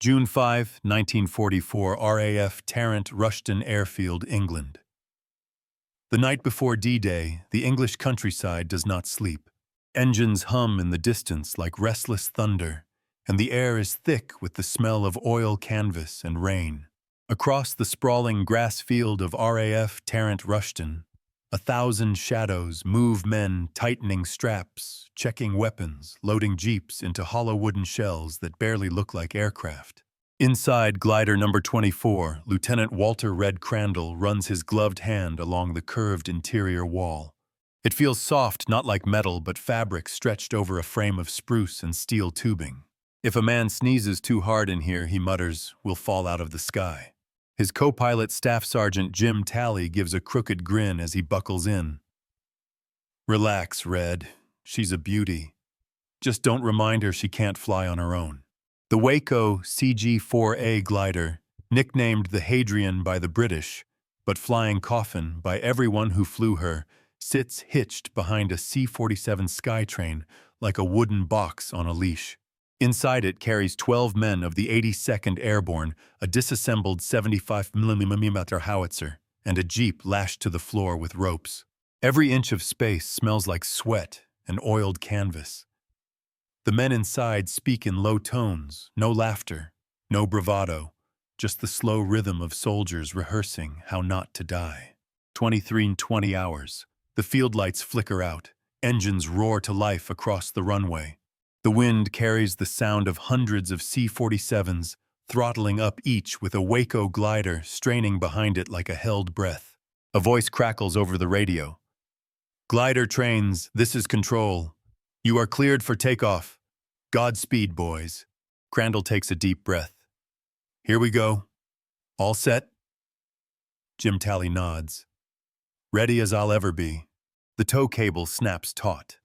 June 5, 1944, RAF Tarrant, Rushden Airfield, England. The night before D-Day, the English countryside does not sleep. Engines hum in the distance like restless thunder, and the air is thick with the smell of oil canvas and rain. Across the sprawling grass field of RAF Tarrant, Rushden, 1,000 shadows move, men tightening straps, checking weapons, loading jeeps into hollow wooden shells that barely look like aircraft. Inside glider number 24, Lieutenant Walter "Red" Crandall runs his gloved hand along the curved interior wall. It feels soft, not like metal, but fabric stretched over a frame of spruce and steel tubing. If a man sneezes too hard in here, he mutters, "we'll fall out of the sky." His co-pilot, Staff Sergeant Jim Talley, gives a crooked grin as he buckles in. "Relax, Red. She's a beauty. Just don't remind her she can't fly on her own." The Waco CG-4 glider, nicknamed the Hadrian by the British, but flying Coffin by everyone who flew her, sits hitched behind a C-47 Skytrain like a wooden box on a leash. Inside it carries 12 men of the 82nd Airborne, a disassembled 75mm howitzer, and a jeep lashed to the floor with ropes. Every inch of space smells like sweat and oiled canvas. The men inside speak in low tones, no laughter, no bravado, just the slow rhythm of soldiers rehearsing how not to die. 23:20 hours. The field lights flicker out. Engines roar to life across the runway. The wind carries the sound of hundreds of C-47s, throttling up each with a Waco glider straining behind it like a held breath. A voice crackles over the radio. "Glider trains, this is control. You are cleared for takeoff. Godspeed, boys." Crandall takes a deep breath. "Here we go. All set?" Jim Talley nods. "Ready as I'll ever be." The tow cable snaps taut.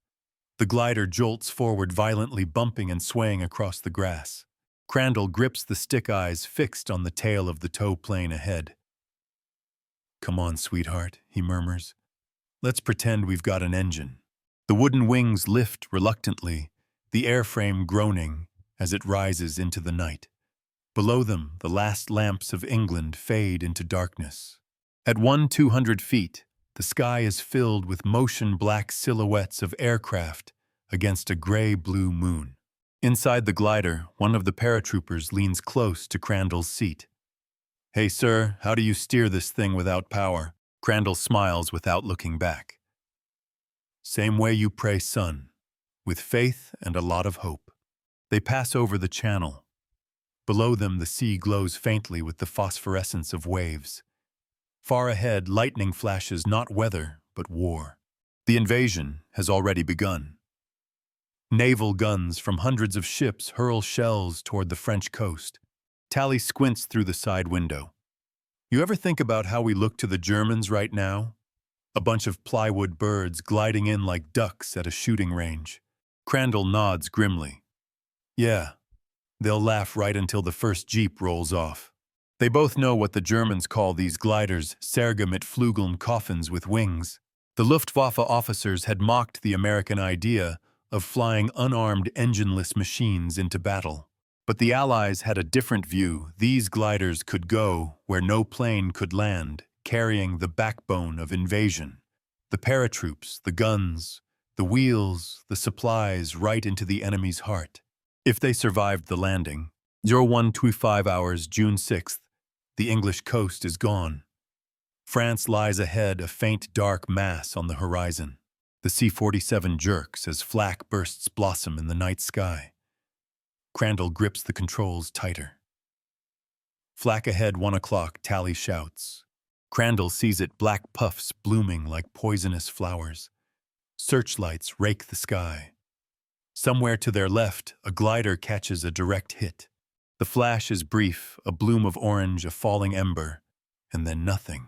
The glider jolts forward violently, bumping and swaying across the grass. Crandall grips the stick eyes fixed on the tail of the tow plane ahead. "Come on, sweetheart," he murmurs. "Let's pretend we've got an engine." The wooden wings lift reluctantly, the airframe groaning as it rises into the night. Below them, the last lamps of England fade into darkness. At 200 feet, the sky is filled with motion-black silhouettes of aircraft against a gray-blue moon. Inside the glider, one of the paratroopers leans close to Crandall's seat. "Hey, sir, how do you steer this thing without power?" Crandall smiles without looking back. "Same way you pray, son, with faith and a lot of hope." They pass over the channel. Below them, the sea glows faintly with the phosphorescence of waves. Far ahead, lightning flashes not weather, but war. The invasion has already begun. Naval guns from hundreds of ships hurl shells toward the French coast. Talley squints through the side window. "You ever think about how we look to the Germans right now? A bunch of plywood birds gliding in like ducks at a shooting range." Crandall nods grimly. "Yeah, they'll laugh right until the first jeep rolls off." They both know what the Germans call these gliders, Särge mit Flügeln, coffins with wings. The Luftwaffe officers had mocked the American idea of flying unarmed, engineless machines into battle. But the Allies had a different view. These gliders could go where no plane could land, carrying the backbone of invasion. The paratroops, the guns, the wheels, the supplies right into the enemy's heart. If they survived the landing, 0125 hours, June 6th, the English coast is gone. France lies ahead, a faint dark mass on the horizon. The C-47 jerks as flak bursts blossom in the night sky. Crandall grips the controls tighter. Flak ahead, 1 o'clock, Talley shouts. Crandall sees it, black puffs blooming like poisonous flowers. Searchlights rake the sky. Somewhere to their left, a glider catches a direct hit. The flash is brief, a bloom of orange, a falling ember, and then nothing.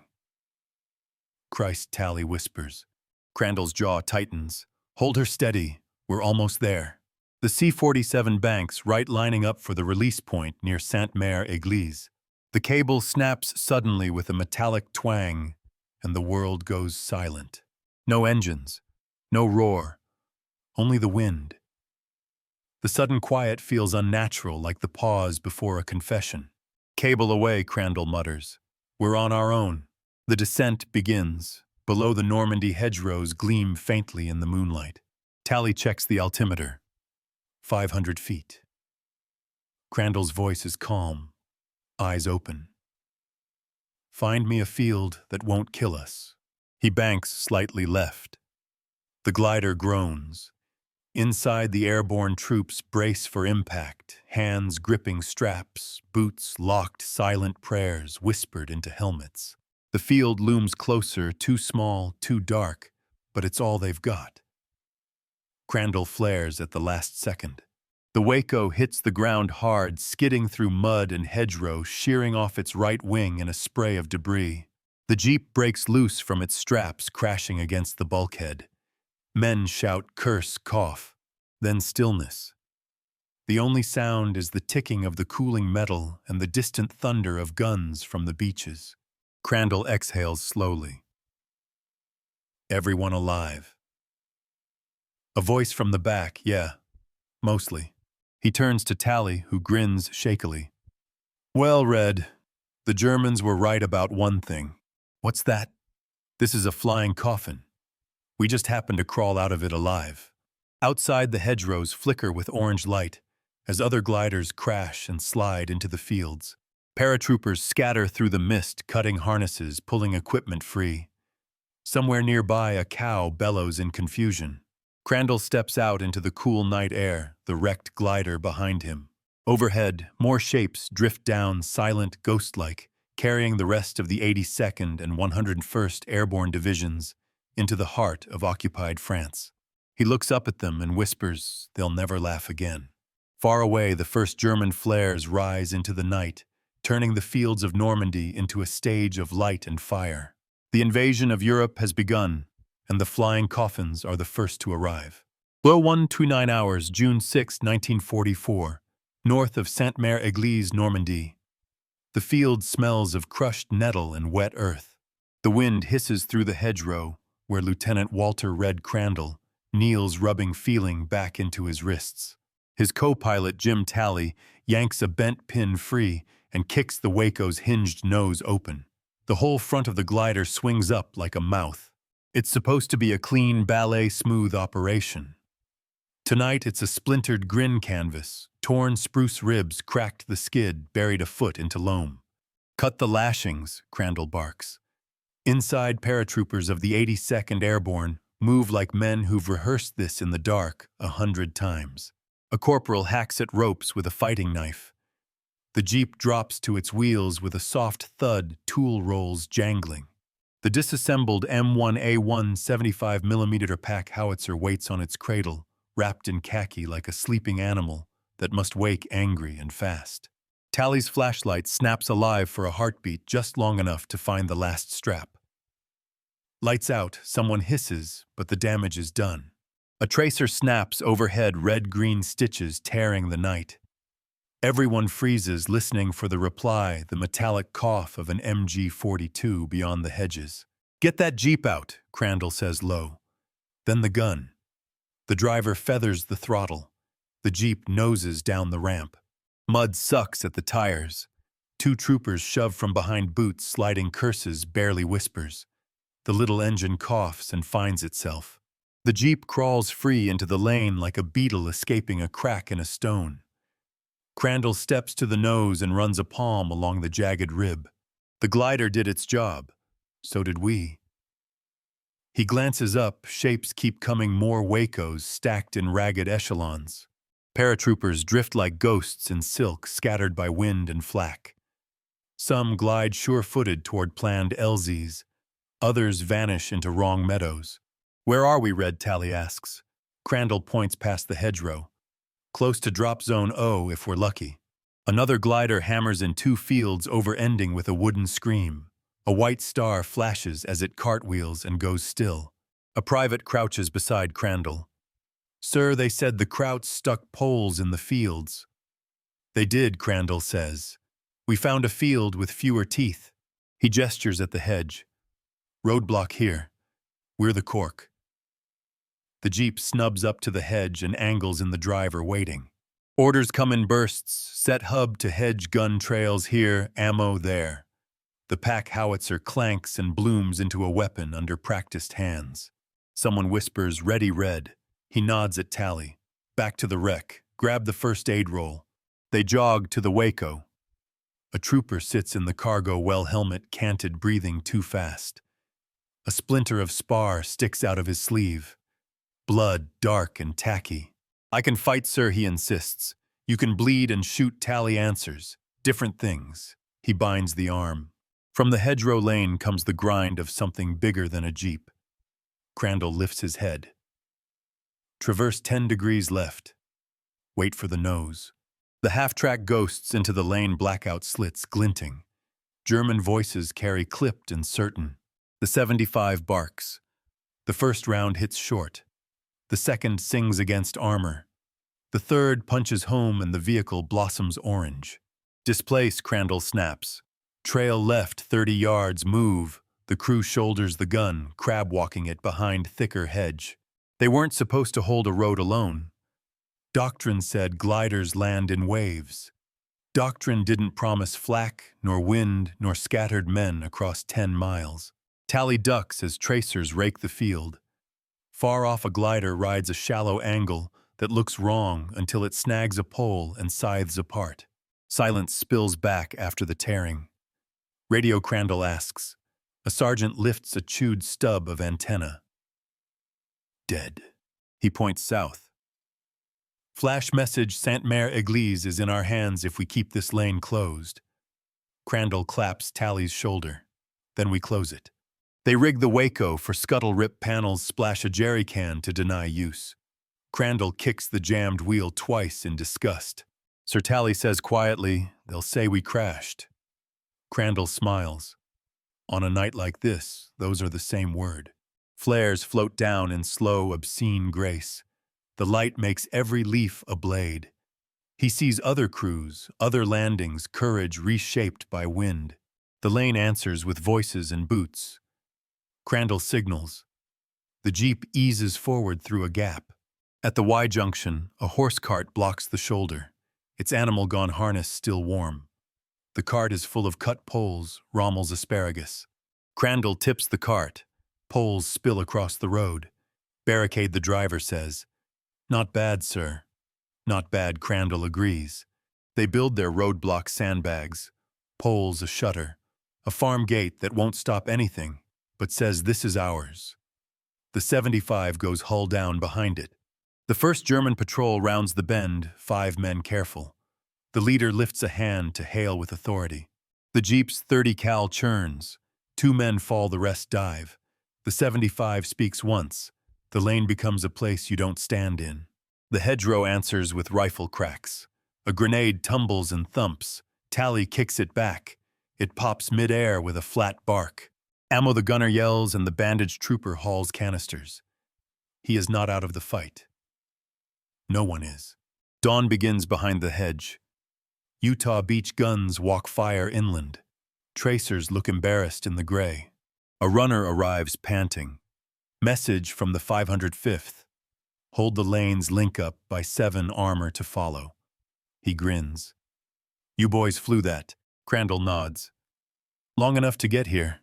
"Christ," Talley whispers. Crandall's jaw tightens. "Hold her steady. We're almost there." The C-47 banks, right lining up for the release point near Sainte-Mère-Église. The cable snaps suddenly with a metallic twang, and the world goes silent. No engines, no roar, only the wind. The sudden quiet feels unnatural, like the pause before a confession. "Cable away," Crandall mutters. "We're on our own." The descent begins. Below, the Normandy hedgerows gleam faintly in the moonlight. Tally checks the altimeter. 500 feet. Crandall's voice is calm, eyes open. "Find me a field that won't kill us." He banks slightly left. The glider groans. Inside, the airborne troops brace for impact, hands gripping straps, boots locked, silent prayers whispered into helmets. The field looms closer, too small, too dark, but it's all they've got. Crandall flares at the last second. The Waco hits the ground hard, skidding through mud and hedgerow, shearing off its right wing in a spray of debris. The Jeep breaks loose from its straps, crashing against the bulkhead. Men shout, curse, cough, then stillness. The only sound is the ticking of the cooling metal and the distant thunder of guns from the beaches. Crandall exhales slowly. "Everyone alive." A voice from the back, "Yeah, mostly." He turns to Tally, who grins shakily. "Well, Red, the Germans were right about one thing." "What's that?" "This is a flying coffin. We just happened to crawl out of it alive." Outside, the hedgerows flicker with orange light as other gliders crash and slide into the fields. Paratroopers scatter through the mist, cutting harnesses, pulling equipment free. Somewhere nearby, a cow bellows in confusion. Crandall steps out into the cool night air, the wrecked glider behind him. Overhead, more shapes drift down, silent, ghost-like, carrying the rest of the 82nd and 101st Airborne Divisions into the heart of occupied France. He looks up at them and whispers, "They'll never laugh again." Far away, the first German flares rise into the night, turning the fields of Normandy into a stage of light and fire. The invasion of Europe has begun, and the flying coffins are the first to arrive. WW2Files hours, June 6, 1944, north of Sainte-Mère-Église, Normandy. The field smells of crushed nettle and wet earth. The wind hisses through the hedgerow, where Lieutenant Walter Red Crandall kneels, rubbing feeling back into his wrists. His co-pilot, Jim Tally, yanks a bent pin free and kicks the Waco's hinged nose open. The whole front of the glider swings up like a mouth. It's supposed to be a clean, ballet-smooth operation. Tonight, it's a splintered grin canvas. Torn spruce ribs cracked the skid, buried a foot into loam. "Cut the lashings," Crandall barks. Inside, paratroopers of the 82nd Airborne move like men who've rehearsed this in the dark 100 times. A corporal hacks at ropes with a fighting knife. The Jeep drops to its wheels with a soft thud, tool rolls jangling. The disassembled M1A1 75mm pack howitzer waits on its cradle, wrapped in khaki like a sleeping animal that must wake angry and fast. Tally's flashlight snaps alive for a heartbeat just long enough to find the last strap. Lights out, someone hisses, but the damage is done. A tracer snaps overhead, red-green stitches tearing the night. Everyone freezes, listening for the reply, the metallic cough of an MG-42 beyond the hedges. "Get that Jeep out," Crandall says low. Then the gun. The driver feathers the throttle. The Jeep noses down the ramp. Mud sucks at the tires. Two troopers shove from behind boots, sliding curses, barely whispers. The little engine coughs and finds itself. The Jeep crawls free into the lane like a beetle escaping a crack in a stone. Crandall steps to the nose and runs a palm along the jagged rib. The glider did its job. So did we. He glances up, shapes keep coming, more Wacos stacked in ragged echelons. Paratroopers drift like ghosts in silk, scattered by wind and flak. Some glide sure-footed toward planned LZs. Others vanish into wrong meadows. "Where are we?" Red Tally asks. Crandall points past the hedgerow. "Close to drop zone O if we're lucky." Another glider hammers in two fields, over-ending with a wooden scream. A white star flashes as it cartwheels and goes still. A private crouches beside Crandall. "Sir, they said the Krauts stuck poles in the fields." "They did," Crandall says. "We found a field with fewer teeth." He gestures at the hedge. "Roadblock here. We're the cork." The Jeep snubs up to the hedge and angles in the driver, waiting. Orders come in bursts, set hub to hedge gun trails here, ammo there. The pack howitzer clanks and blooms into a weapon under practiced hands. Someone whispers, "Ready, Red." He nods at Tally. Back to the wreck. Grab the first aid roll. They jog to the Waco. A trooper sits in the cargo well helmet, canted, breathing too fast. A splinter of spar sticks out of his sleeve. Blood, dark and tacky. "I can fight, sir," he insists. "You can bleed and shoot," Tally answers. "Different things." He binds the arm. From the hedgerow lane comes the grind of something bigger than a jeep. Crandall lifts his head. Traverse 10 degrees left. Wait for the nose. The half-track ghosts into the lane, blackout slits glinting. German voices carry clipped and certain. The 75 barks. The first round hits short. The second sings against armor. The third punches home and the vehicle blossoms orange. "Displace," Crandall snaps. "Trail left 30 yards, move." The crew shoulders the gun, crab-walking it behind thicker hedge. They weren't supposed to hold a road alone. Doctrine said gliders land in waves. Doctrine didn't promise flak, nor wind, nor scattered men across 10 miles. Tally ducks as tracers rake the field. Far off, a glider rides a shallow angle that looks wrong until it snags a pole and scythes apart. Silence spills back after the tearing. Radio Crandall asks. A sergeant lifts a chewed stub of antenna. "Dead." He points south. "Flash message, Sainte-Mère-Église is in our hands if we keep this lane closed." Crandall claps Tally's shoulder. "Then we close it." They rig the Waco for scuttle-rip panels, splash a jerry can to deny use. Crandall kicks the jammed wheel twice in disgust. Sir Tally says quietly, "They'll say we crashed." Crandall smiles. On a night like this, those are the same word. Flares float down in slow, obscene grace. The light makes every leaf a blade. He sees other crews, other landings, courage reshaped by wind. The lane answers with voices and boots. Crandall signals. The jeep eases forward through a gap. At the Y-junction, a horse cart blocks the shoulder, its animal gone harness still warm. The cart is full of cut poles, Rommel's asparagus. Crandall tips the cart. Poles spill across the road. "Barricade," the driver says. "Not bad, sir." "Not bad," Crandall agrees. They build their roadblock sandbags. Poles, a shutter. A farm gate that won't stop anything, but says this is ours. The 75 goes hull down behind it. The first German patrol rounds the bend, 5 men careful. The leader lifts a hand to hail with authority. The jeep's 30 cal churns. 2 men fall, the rest dive. The 75 speaks once. The lane becomes a place you don't stand in. The hedgerow answers with rifle cracks. A grenade tumbles and thumps. Tally kicks it back. It pops mid-air with a flat bark. "Ammo," the gunner yells, and the bandaged trooper hauls canisters. He is not out of the fight. No one is. Dawn begins behind the hedge. Utah Beach guns walk fire inland. Tracers look embarrassed in the gray. A runner arrives panting. Message from the 505th. Hold the lanes, link up by 7 armor to follow. He grins. "You boys flew that." Crandall nods. "Long enough to get here."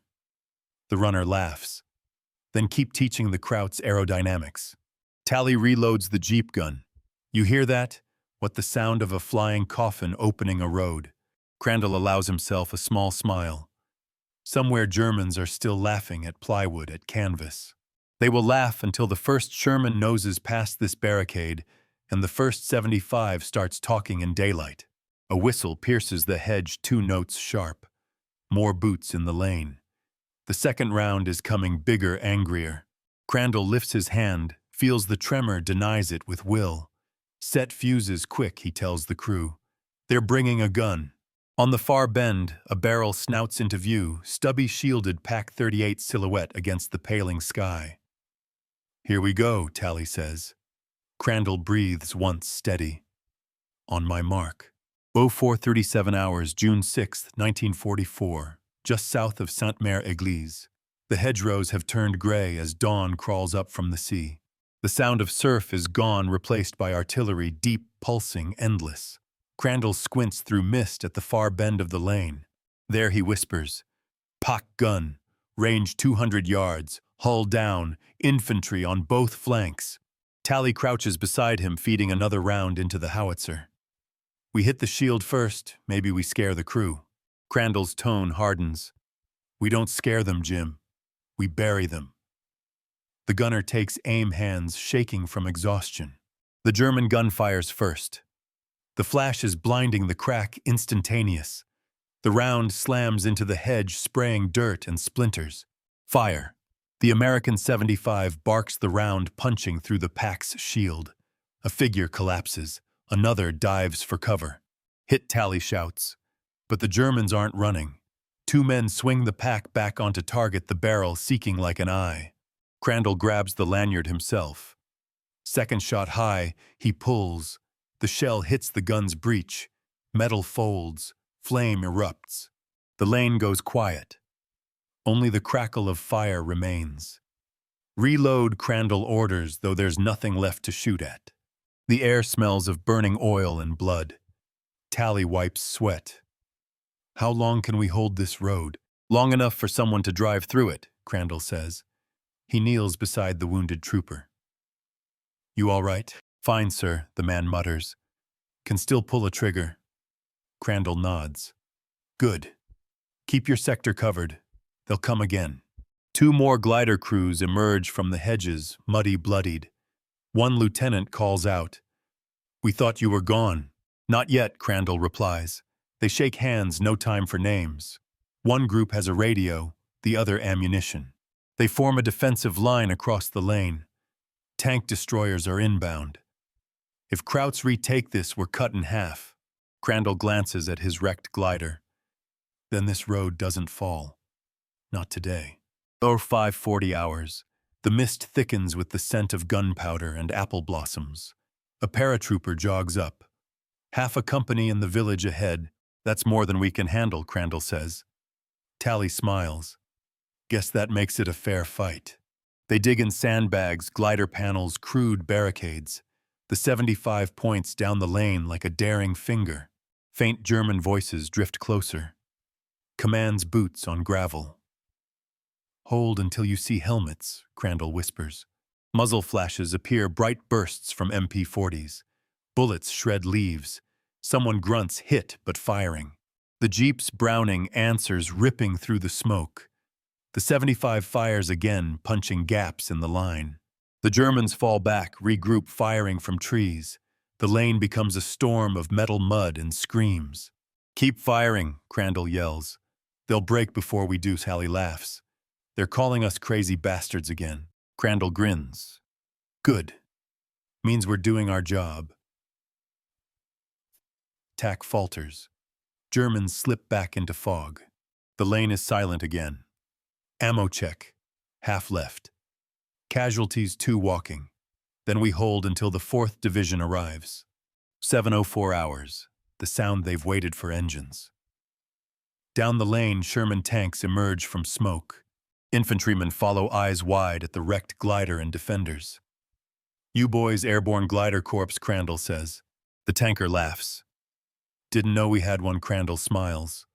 The runner laughs. "Then keep teaching the Krauts aerodynamics." Tally reloads the jeep gun. "You hear that? What the sound of a flying coffin opening a road." Crandall allows himself a small smile. Somewhere Germans are still laughing at plywood, at canvas. They will laugh until the first Sherman noses past this barricade and the first 75 starts talking in daylight. A whistle pierces the hedge 2 notes sharp. More boots in the lane. The second round is coming bigger, angrier. Crandall lifts his hand, feels the tremor, denies it with will. "Set fuses quick," he tells the crew. They're bringing a gun. On the far bend, a barrel snouts into view, stubby shielded Pac 38 silhouette against the paling sky. "Here we go," Tally says. Crandall breathes once, steady. "On my mark." 04:37 hours, June 6, 1944, just south of Sainte-Mère-Église. The hedgerows have turned gray as dawn crawls up from the sea. The sound of surf is gone, replaced by artillery, deep pulsing, endless. Crandall squints through mist at the far bend of the lane. There he whispers, "Pak gun, range 200 yards, hull down, infantry on both flanks." Tally crouches beside him, feeding another round into the howitzer. "We hit the shield first, maybe we scare the crew." Crandall's tone hardens. "We don't scare them, Jim. We bury them." The gunner takes aim, hands shaking from exhaustion. The German gun fires first. The flash is blinding, the crack instantaneous. The round slams into the hedge, spraying dirt and splinters. Fire. The American 75 barks the round, punching through the pack's shield. A figure collapses. Another dives for cover. "Hit," Tally shouts. But the Germans aren't running. Two men swing the pack back onto target, the barrel seeking like an eye. Crandall grabs the lanyard himself. Second shot high, he pulls. The shell hits the gun's breech. Metal folds. Flame erupts. The lane goes quiet. Only the crackle of fire remains. "Reload," Crandall orders, though there's nothing left to shoot at. The air smells of burning oil and blood. Tally wipes sweat. "How long can we hold this road?" "Long enough for someone to drive through it," Crandall says. He kneels beside the wounded trooper. "You all right?" "Fine, sir," the man mutters. "Can still pull a trigger." Crandall nods. "Good. Keep your sector covered. They'll come again." Two more glider crews emerge from the hedges, muddy, bloodied. One lieutenant calls out, "We thought you were gone." "Not yet," Crandall replies. They shake hands, no time for names. One group has a radio, the other ammunition. They form a defensive line across the lane. Tank destroyers are inbound. "If Krauts retake this, we're cut in half." Crandall glances at his wrecked glider. "Then this road doesn't fall. Not today." 5:40 hours. The mist thickens with the scent of gunpowder and apple blossoms. A paratrooper jogs up. "Half a company in the village ahead. That's more than we can handle," Crandall says. Tally smiles. "Guess that makes it a fair fight." They dig in sandbags, glider panels, crude barricades. The 75 points down the lane like a daring finger. Faint German voices drift closer. Commands boots on gravel. "Hold until you see helmets," Crandall whispers. Muzzle flashes appear, bright bursts from MP40s. Bullets shred leaves. Someone grunts, hit but firing. The Jeep's Browning answers, ripping through the smoke. The 75 fires again, punching gaps in the line. The Germans fall back, regroup, firing from trees. The lane becomes a storm of metal mud and screams. "Keep firing," Crandall yells. "They'll break before we do," Tally laughs. "They're calling us crazy bastards again." Crandall grins. "Good. Means we're doing our job." Tack falters. Germans slip back into fog. The lane is silent again. Ammo check. Half left. Casualties 2 walking. Then we hold until the 4th Division arrives. 7:04 hours. The sound they've waited for engines. Down the lane, Sherman tanks emerge from smoke. Infantrymen follow, eyes wide at the wrecked glider and defenders. "You boys, Airborne Glider Corps," Crandall says. The tanker laughs. "Didn't know we had one," Crandall smiles.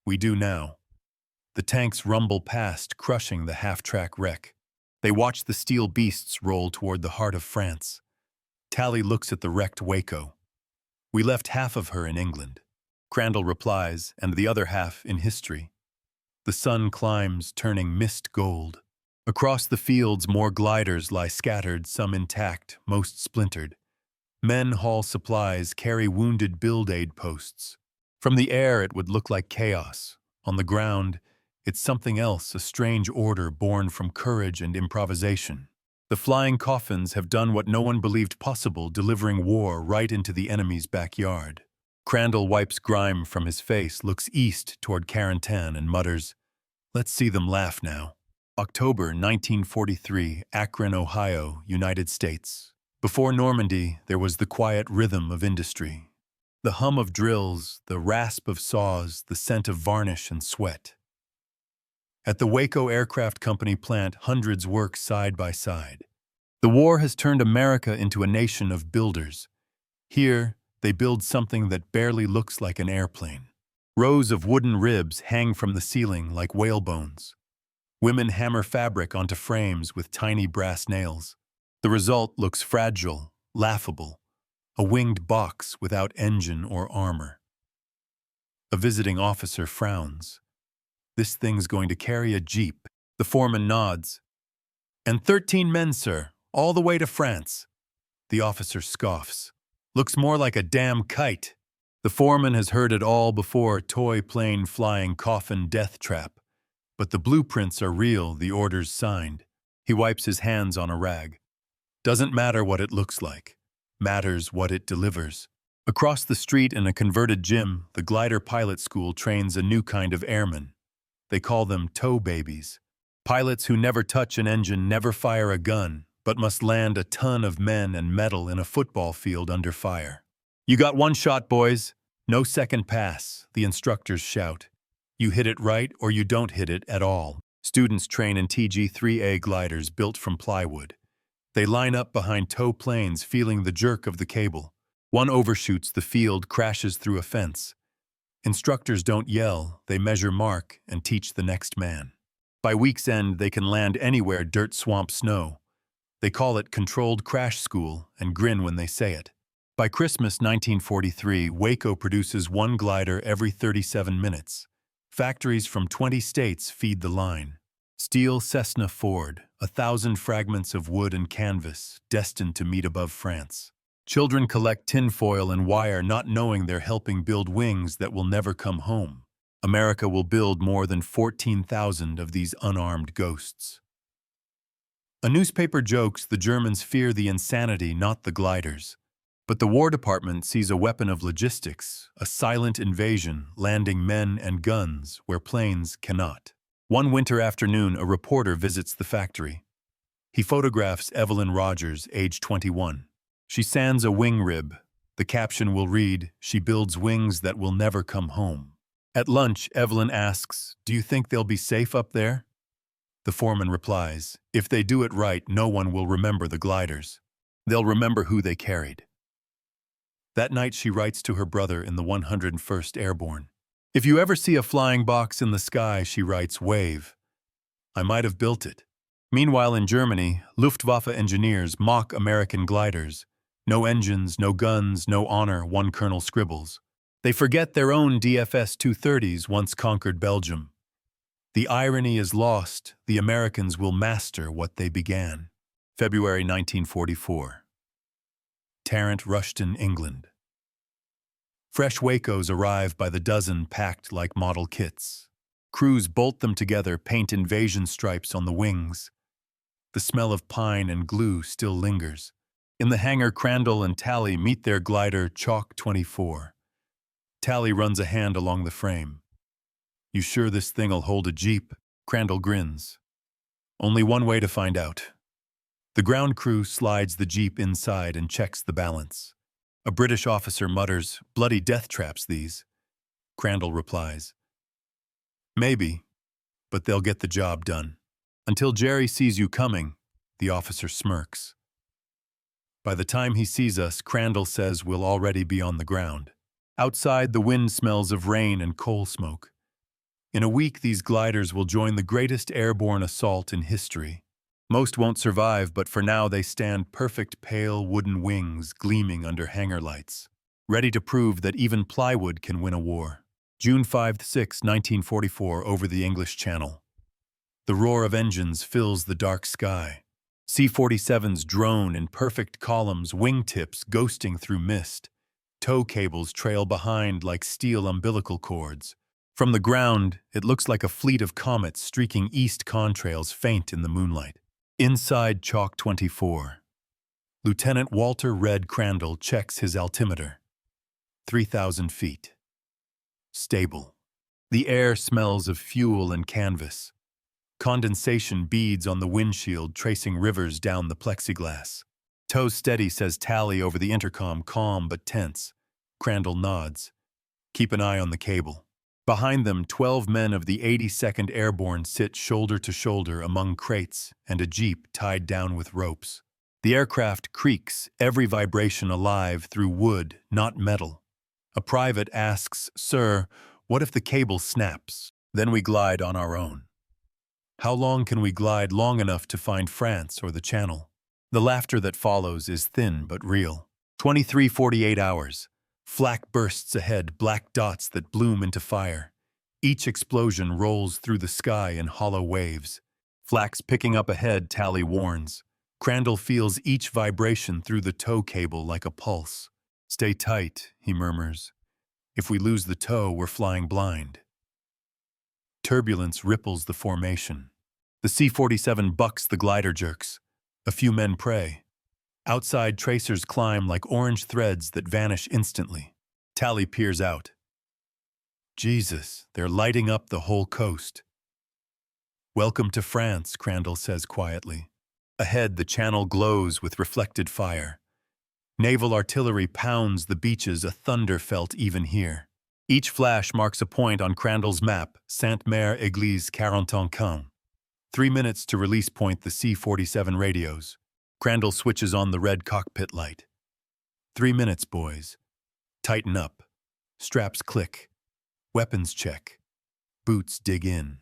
"We do now." The tanks rumble past, crushing the half-track wreck. They watch the steel beasts roll toward the heart of France. Tally looks at the wrecked Waco. "We left half of her in England." Crandall replies, "and the other half in history." The sun climbs, turning mist gold. Across the fields, more gliders lie scattered, some intact, most splintered. Men haul supplies, carry wounded, build aid posts. From the air, it would look like chaos. On the ground, it's something else, a strange order born from courage and improvisation. The flying coffins have done what no one believed possible, delivering war right into the enemy's backyard. Crandall wipes grime from his face, looks east toward Carentan and mutters, "Let's see them laugh now." October 1943, Akron, Ohio, United States. Before Normandy, there was the quiet rhythm of industry. The hum of drills, the rasp of saws, the scent of varnish and sweat. At the Waco Aircraft Company plant, hundreds work side by side. The war has turned America into a nation of builders. Here, they build something that barely looks like an airplane. Rows of wooden ribs hang from the ceiling like whale bones. Women hammer fabric onto frames with tiny brass nails. The result looks fragile, laughable, a winged box without engine or armor. A visiting officer frowns. This thing's going to carry a jeep. The foreman nods. And 13 men, sir, all the way to France. The officer scoffs. Looks more like a damn kite. The foreman has heard it all before, toy plane flying coffin death trap. But the blueprints are real, the orders signed. He wipes his hands on a rag. Doesn't matter what it looks like. Matters what it delivers. Across the street in a converted gym, the glider pilot school trains a new kind of airman. They call them tow babies. Pilots who never touch an engine, never fire a gun, but must land a ton of men and metal in a football field under fire. You got one shot, boys. No second pass, the instructors shout. You hit it right or you don't hit it at all. Students train in TG-3A gliders built from plywood. They line up behind tow planes, feeling the jerk of the cable. One overshoots the field, crashes through a fence. Instructors don't yell, they measure mark and teach the next man. By week's end, they can land anywhere, dirt, swamp, snow. They call it controlled crash school and grin when they say it. By Christmas 1943, Waco produces one glider every 37 minutes. Factories from 20 states feed the line. Steel Cessna Ford, 1,000 fragments of wood and canvas, destined to meet above France. Children collect tinfoil and wire, not knowing they're helping build wings that will never come home. America will build more than 14,000 of these unarmed ghosts. A newspaper jokes the Germans fear the insanity, not the gliders. But the War Department sees a weapon of logistics, a silent invasion, landing men and guns where planes cannot. One winter afternoon, a reporter visits the factory. He photographs Evelyn Rogers, age 21. She sands a wing rib. The caption will read, "She builds wings that will never come home." At lunch, Evelyn asks, "Do you think they'll be safe up there?" The foreman replies, "If they do it right, no one will remember the gliders. They'll remember who they carried." That night she writes to her brother in the 101st Airborne. "If you ever see a flying box in the sky," she writes, "wave. I might have built it." Meanwhile in Germany, Luftwaffe engineers mock American gliders. No engines, no guns, no honor, one colonel scribbles. They forget their own DFS-230s once conquered Belgium. The irony is lost. The Americans will master what they began. February 1944. Tarrant, Rushden, England. Fresh Wacos arrive by the dozen, packed like model kits. Crews bolt them together, paint invasion stripes on the wings. The smell of pine and glue still lingers. In the hangar, Crandall and Tally meet their glider, Chalk 24. Tally runs a hand along the frame. "You sure this thing'll hold a jeep?" Crandall grins. "Only one way to find out." The ground crew slides the jeep inside and checks the balance. A British officer mutters, "Bloody death traps, these." Crandall replies, "Maybe, but they'll get the job done. Until Jerry sees you coming," the officer smirks. By the time he sees us, Crandall says we'll already be on the ground. Outside, the wind smells of rain and coal smoke. In a week, these gliders will join the greatest airborne assault in history. Most won't survive, but for now they stand perfect pale wooden wings gleaming under hangar lights, ready to prove that even plywood can win a war. June 5-6, 1944, over the English Channel. The roar of engines fills the dark sky. C-47s drone in perfect columns, wingtips ghosting through mist. Tow cables trail behind like steel umbilical cords. From the ground, it looks like a fleet of comets streaking east contrails faint in the moonlight. Inside Chalk 24. Lieutenant Walter Red Crandall checks his altimeter. 3,000 feet. Stable. The air smells of fuel and canvas. Condensation beads on the windshield, tracing rivers down the plexiglass. "Tow steady," says Tally over the intercom, calm but tense. Crandall nods. "Keep an eye on the cable." Behind them, 12 men of the 82nd Airborne sit shoulder to shoulder among crates and a jeep tied down with ropes. The aircraft creaks, every vibration alive through wood, not metal. A private asks, "Sir, what if the cable snaps?" Then we glide on our own. How long can we glide? Long enough to find France or the Channel. The laughter that follows is thin but real. 23:48 hours. Flak bursts ahead, black dots that bloom into fire. Each explosion rolls through the sky in hollow waves. Flak's picking up ahead, Tally warns. Crandall feels each vibration through the tow cable like a pulse. "Stay tight," he murmurs. "If we lose the tow, we're flying blind." Turbulence ripples the formation. The C-47 bucks, the glider jerks. A few men pray. Outside, tracers climb like orange threads that vanish instantly. Tally peers out. Jesus, they're lighting up the whole coast. "Welcome to France," Crandall says quietly. Ahead, the channel glows with reflected fire. Naval artillery pounds the beaches, a thunder felt even here. Each flash marks a point on Crandall's map, Sainte-Mère-Église 41. 3 minutes to release point the C-47 radios. Crandall switches on the red cockpit light. 3 minutes, boys. Tighten up. Straps click. Weapons check. Boots dig in.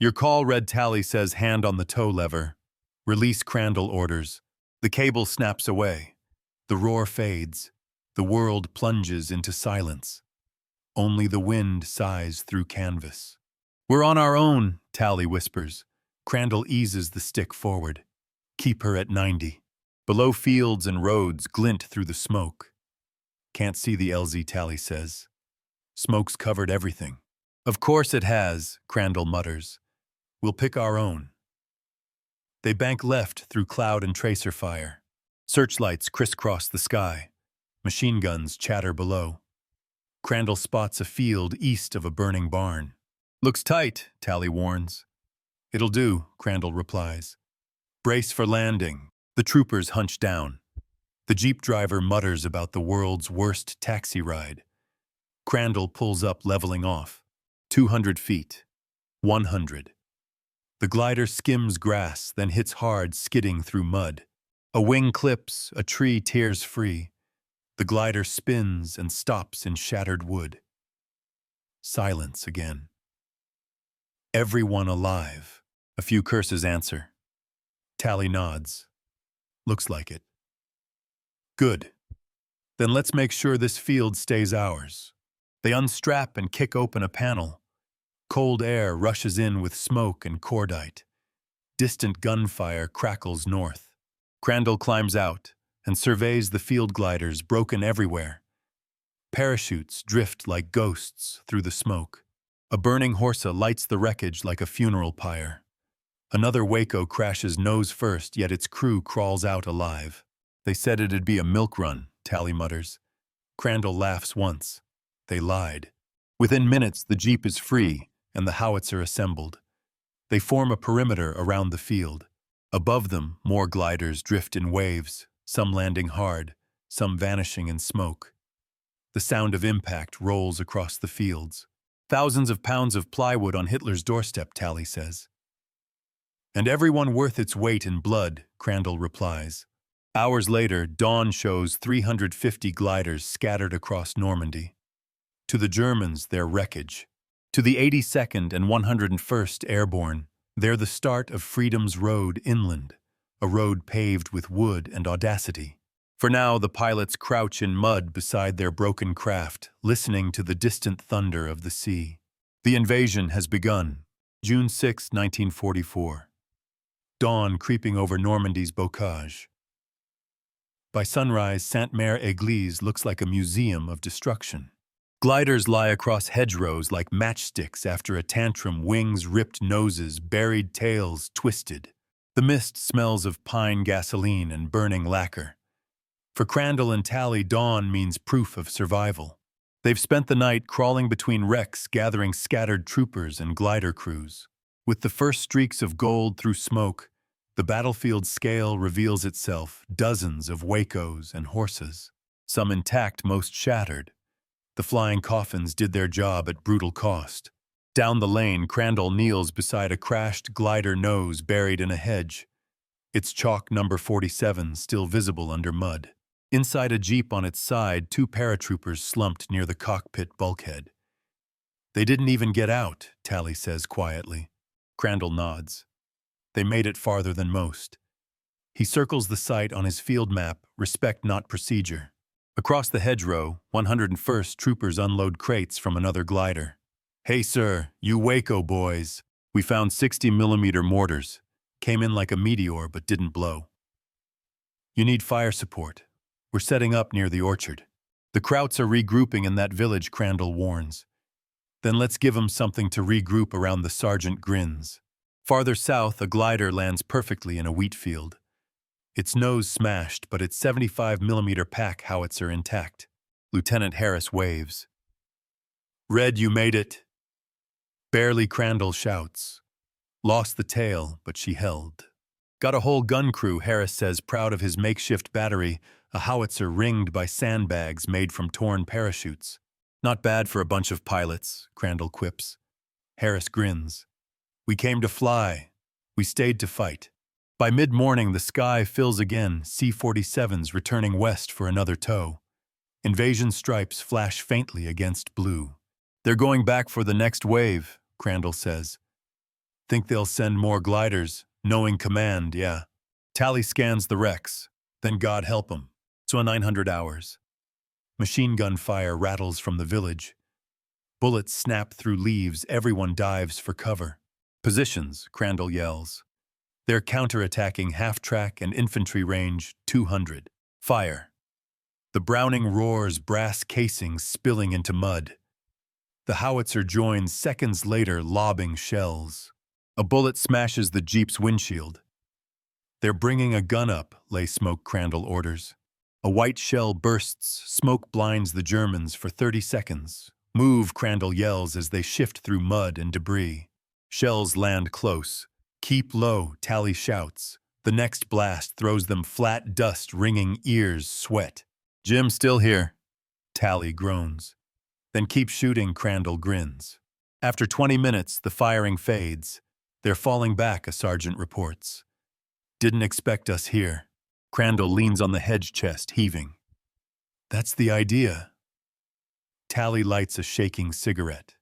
"Your call," Red Tally says, hand on the tow lever. "Release," Crandall orders. The cable snaps away. The roar fades. The world plunges into silence. Only the wind sighs through canvas. "We're on our own," Tally whispers. Crandall eases the stick forward. "Keep her at 90. Below, fields and roads glint through the smoke. "Can't see the LZ," Tally says. "Smoke's covered everything." "Of course it has," Crandall mutters. "We'll pick our own." They bank left through cloud and tracer fire. Searchlights crisscross the sky. Machine guns chatter below. Crandall spots a field east of a burning barn. "Looks tight," Tally warns. "It'll do," Crandall replies. "Brace for landing." The troopers hunch down. The jeep driver mutters about the world's worst taxi ride. Crandall pulls up, leveling off. 200 feet. 100. The glider skims grass, then hits hard, skidding through mud. A wing clips, a tree tears free. The glider spins and stops in shattered wood. Silence again. "Everyone alive." A few curses answer. Tally nods. "Looks like it." "Good. Then let's make sure this field stays ours." They unstrap and kick open a panel. Cold air rushes in with smoke and cordite. Distant gunfire crackles north. Crandall climbs out and surveys the field gliders, broken everywhere. Parachutes drift like ghosts through the smoke. A burning Horsa lights the wreckage like a funeral pyre. Another Waco crashes nose first, yet its crew crawls out alive. "They said it'd be a milk run," Tally mutters. Crandall laughs once. They lied. Within minutes, the jeep is free and the howitzer assembled. They form a perimeter around the field. Above them, more gliders drift in waves, some landing hard, some vanishing in smoke. The sound of impact rolls across the fields. "Thousands of pounds of plywood on Hitler's doorstep," Tally says. "And everyone worth its weight in blood," Crandall replies. Hours later, dawn shows 350 gliders scattered across Normandy. To the Germans, they're wreckage. To the 82nd and 101st Airborne, they're the start of freedom's road inland, a road paved with wood and audacity. For now, the pilots crouch in mud beside their broken craft, listening to the distant thunder of the sea. The invasion has begun. June 6, 1944. Dawn creeping over Normandy's bocage. By sunrise, Sainte-Mère-Église looks like a museum of destruction. Gliders lie across hedgerows like matchsticks after a tantrum, wings ripped, noses, buried tails, twisted. The mist smells of pine gasoline and burning lacquer. For Crandall and Tally, dawn means proof of survival. They've spent the night crawling between wrecks, gathering scattered troopers and glider crews. With the first streaks of gold through smoke, the battlefield scale reveals itself, dozens of Wacos and Horsas, some intact, most shattered. The flying coffins did their job at brutal cost. Down the lane, Crandall kneels beside a crashed glider nose buried in a hedge. Its chalk number 47 still visible under mud. Inside a jeep on its side, two paratroopers slumped near the cockpit bulkhead. They didn't even get out, Tally says quietly. Crandall nods. They made it farther than most. He circles the site on his field map, respect not procedure. Across the hedgerow, 101st troopers unload crates from another glider. Hey sir, you Waco boys. We found 60mm mortars. Came in like a meteor but didn't blow. You need fire support. We're setting up near the orchard. The Krauts are regrouping in that village, Crandall warns. Then let's give 'em something to regroup around, the sergeant grins. Farther south, a glider lands perfectly in a wheat field. Its nose smashed, but its 75mm pack howitzer intact. Lieutenant Harris waves. Red, you made it. Barely, Crandall shouts. Lost the tail, but she held. Got a whole gun crew, Harris says, proud of his makeshift battery, a howitzer ringed by sandbags made from torn parachutes. Not bad for a bunch of pilots, Crandall quips. Harris grins. We came to fly. We stayed to fight. By mid-morning, the sky fills again, C-47s returning west for another tow. Invasion stripes flash faintly against blue. They're going back for the next wave, Crandall says. Think they'll send more gliders, knowing command, yeah. Tally scans the wrecks. Then God help 'em. So 900 hours. Machine gun fire rattles from the village. Bullets snap through leaves, everyone dives for cover. Positions, Crandall yells. They're counterattacking half-track and infantry range 200. Fire. The Browning roars, brass casings spilling into mud. The howitzer joins seconds later, lobbing shells. A bullet smashes the jeep's windshield. They're bringing a gun up, Lay Smoke, Crandall orders. A white shell bursts, smoke blinds the Germans for 30 seconds. Move, Crandall yells as they shift through mud and debris. Shells land close. Keep low, Tally shouts. The next blast throws them flat, dust wringing ears, sweat. Jim still here, Tally groans. Then keep shooting, Crandall grins. After 20 minutes, the firing fades. They're falling back, a sergeant reports. Didn't expect us here. Crandall leans on the hedge chest, heaving. That's the idea. Tally lights a shaking cigarette.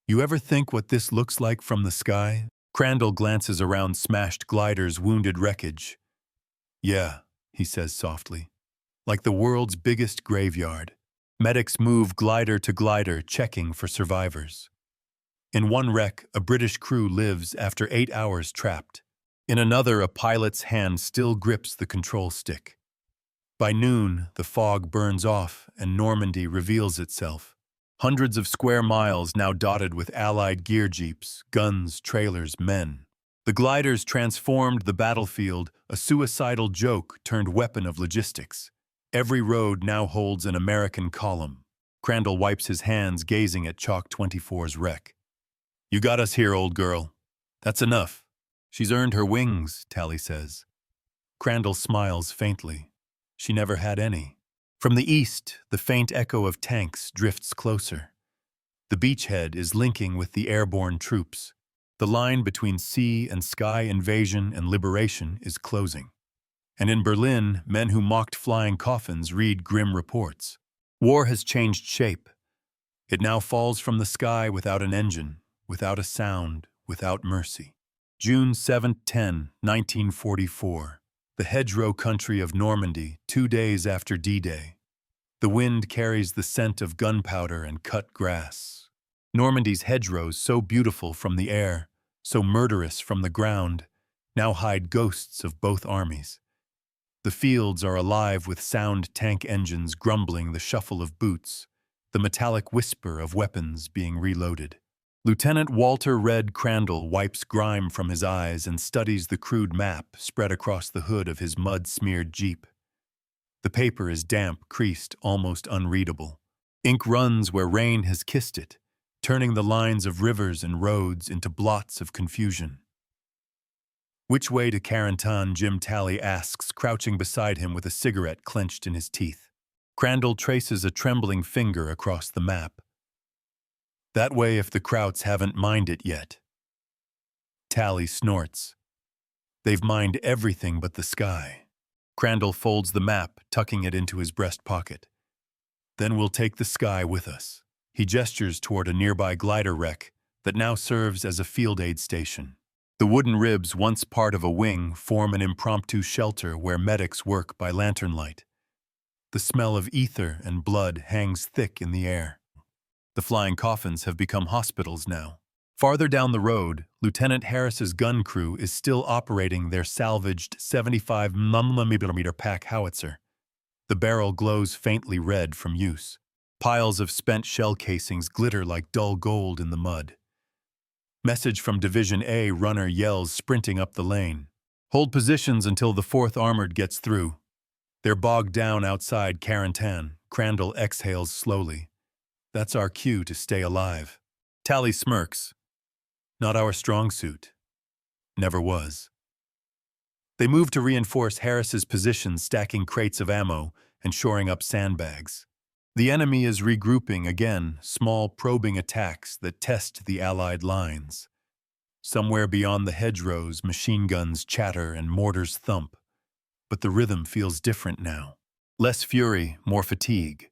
You ever think what this looks like from the sky? Crandall glances around smashed gliders, wounded wreckage. Yeah, he says softly. Like the world's biggest graveyard. Medics move glider to glider, checking for survivors. In one wreck, a British crew lives after 8 hours trapped. In another, a pilot's hand still grips the control stick. By noon, the fog burns off and Normandy reveals itself. Hundreds of square miles now dotted with Allied gear jeeps, guns, trailers, men. The gliders transformed the battlefield, a suicidal joke turned weapon of logistics. Every road now holds an American column. Crandall wipes his hands, gazing at Chalk 24's wreck. You got us here, old girl. That's enough. She's earned her wings, Tally says. Crandall smiles faintly. She never had any. From the east, the faint echo of tanks drifts closer. The beachhead is linking with the airborne troops. The line between sea and sky invasion and liberation is closing. And in Berlin, men who mocked flying coffins read grim reports. War has changed shape. It now falls from the sky without an engine, without a sound, without mercy. June 7-10, 1944. The hedgerow country of Normandy, 2 days after D-Day. The wind carries the scent of gunpowder and cut grass. Normandy's hedgerows, so beautiful from the air, so murderous from the ground, now hide ghosts of both armies. The fields are alive with sound tank engines grumbling, the shuffle of boots, the metallic whisper of weapons being reloaded. Lieutenant Walter Red Crandall wipes grime from his eyes and studies the crude map spread across the hood of his mud-smeared jeep. The paper is damp, creased, almost unreadable. Ink runs where rain has kissed it, turning the lines of rivers and roads into blots of confusion. Which way to Carentan, Jim Tally asks, crouching beside him with a cigarette clenched in his teeth. Crandall traces a trembling finger across the map. That way if the Krauts haven't mined it yet. Tally snorts. They've mined everything but the sky. Crandall folds the map, tucking it into his breast pocket. Then we'll take the sky with us. He gestures toward a nearby glider wreck that now serves as a field aid station. The wooden ribs, once part of a wing, form an impromptu shelter where medics work by lantern light. The smell of ether and blood hangs thick in the air. The flying coffins have become hospitals now. Farther down the road, Lieutenant Harris's gun crew is still operating their salvaged 75mm pack howitzer. The barrel glows faintly red from use. Piles of spent shell casings glitter like dull gold in the mud. Message from Division A runner yells, sprinting up the lane. Hold positions until the 4th Armored gets through. They're bogged down outside Carentan. Crandall exhales slowly. That's our cue to stay alive. Tally smirks. Not our strong suit. Never was. They move to reinforce Harris's position, stacking crates of ammo and shoring up sandbags. The enemy is regrouping again, small probing attacks that test the Allied lines. Somewhere beyond the hedgerows, machine guns chatter and mortars thump. But the rhythm feels different now. Less fury, more fatigue.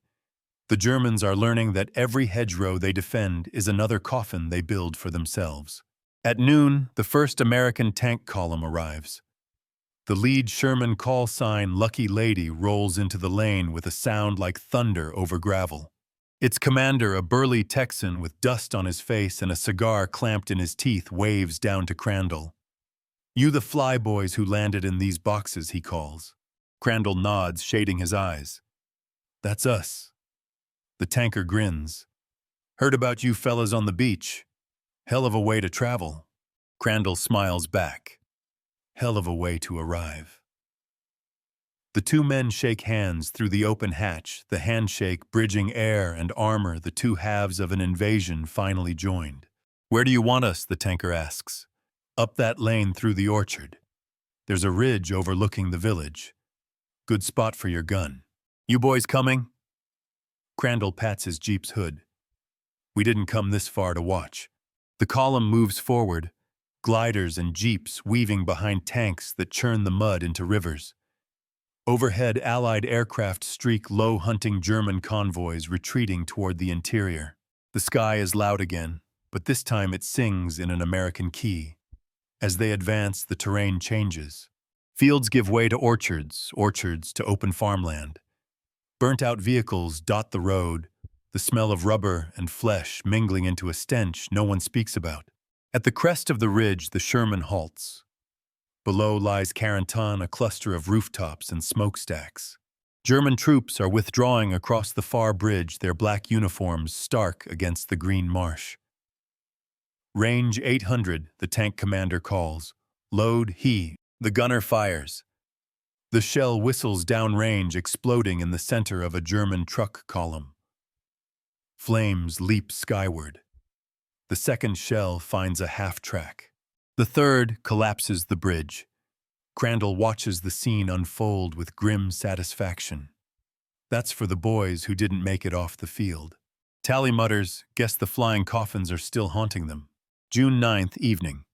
The Germans are learning that every hedgerow they defend is another coffin they build for themselves. At noon, the first American tank column arrives. The lead Sherman call sign Lucky Lady rolls into the lane with a sound like thunder over gravel. Its commander, a burly Texan with dust on his face and a cigar clamped in his teeth, waves down to Crandall. "You the flyboys who landed in these boxes," he calls. Crandall nods, shading his eyes. "That's us." The tanker grins. "Heard about you fellas on the beach. Hell of a way to travel." Crandall smiles back. Hell of a way to arrive. The two men shake hands through the open hatch, the handshake bridging air and armor, the two halves of an invasion finally joined. "Where do you want us?" the tanker asks. "Up that lane through the orchard. There's a ridge overlooking the village. Good spot for your gun. You boys coming?" Crandall pats his Jeep's hood. "We didn't come this far to watch." The column moves forward, gliders and jeeps weaving behind tanks that churn the mud into rivers. Overhead, Allied aircraft streak low, hunting German convoys retreating toward the interior. The sky is loud again, but this time it sings in an American key. As they advance, the terrain changes. Fields give way to orchards, orchards to open farmland. Burnt-out vehicles dot the road, the smell of rubber and flesh mingling into a stench no one speaks about. At the crest of the ridge, the Sherman halts. Below lies Carentan, a cluster of rooftops and smokestacks. German troops are withdrawing across the far bridge, their black uniforms stark against the green marsh. "Range 800, the tank commander calls. "Load, he." The gunner fires. The shell whistles downrange, exploding in the center of a German truck column. Flames leap skyward. The second shell finds a half-track. The third collapses the bridge. Crandall watches the scene unfold with grim satisfaction. That's for the boys who didn't make it off the field. Tally mutters, "Guess the flying coffins are still haunting them." June 9th, evening.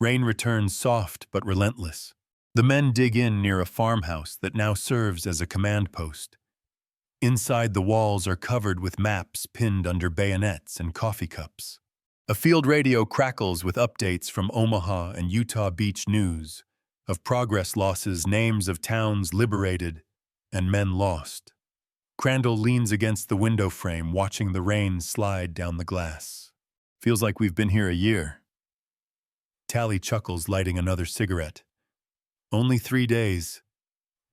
Rain returns soft but relentless. The men dig in near a farmhouse that now serves as a command post. Inside, the walls are covered with maps pinned under bayonets and coffee cups. A field radio crackles with updates from Omaha and Utah Beach news, of progress losses, names of towns liberated, and men lost. Crandall leans against the window frame, watching the rain slide down the glass. "Feels like we've been here a year." Tally chuckles, lighting another cigarette. "Only 3 days,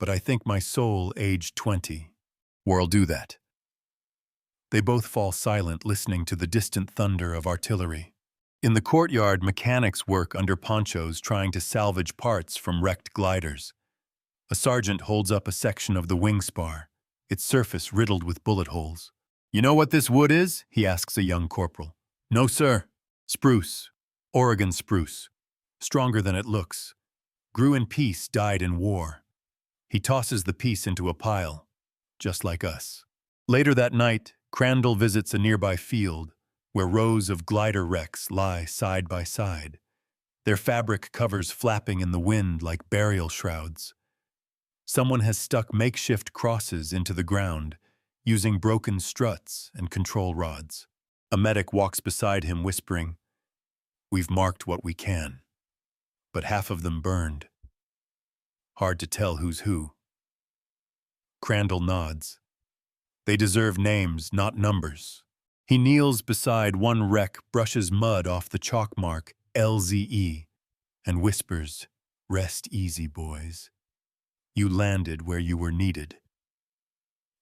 but I think my soul aged 20. War'll do that." They both fall silent, listening to the distant thunder of artillery. In the courtyard, mechanics work under ponchos trying to salvage parts from wrecked gliders. A sergeant holds up a section of the wing spar, its surface riddled with bullet holes. "You know what this wood is?" he asks a young corporal. "No, sir." "Spruce. Oregon spruce. Stronger than it looks. Grew in peace, died in war." He tosses the piece into a pile, just like us. Later that night, Crandall visits a nearby field where rows of glider wrecks lie side by side. their fabric covers flapping in the wind like burial shrouds. Someone has stuck makeshift crosses into the ground, using broken struts and control rods. A medic walks beside him, whispering, "We've marked what we can, but half of them burned. Hard to tell who's who." Crandall nods. They deserve names, not numbers. He kneels beside one wreck, brushes mud off the chalk mark, LZE, and whispers, "Rest easy, boys. You landed where you were needed."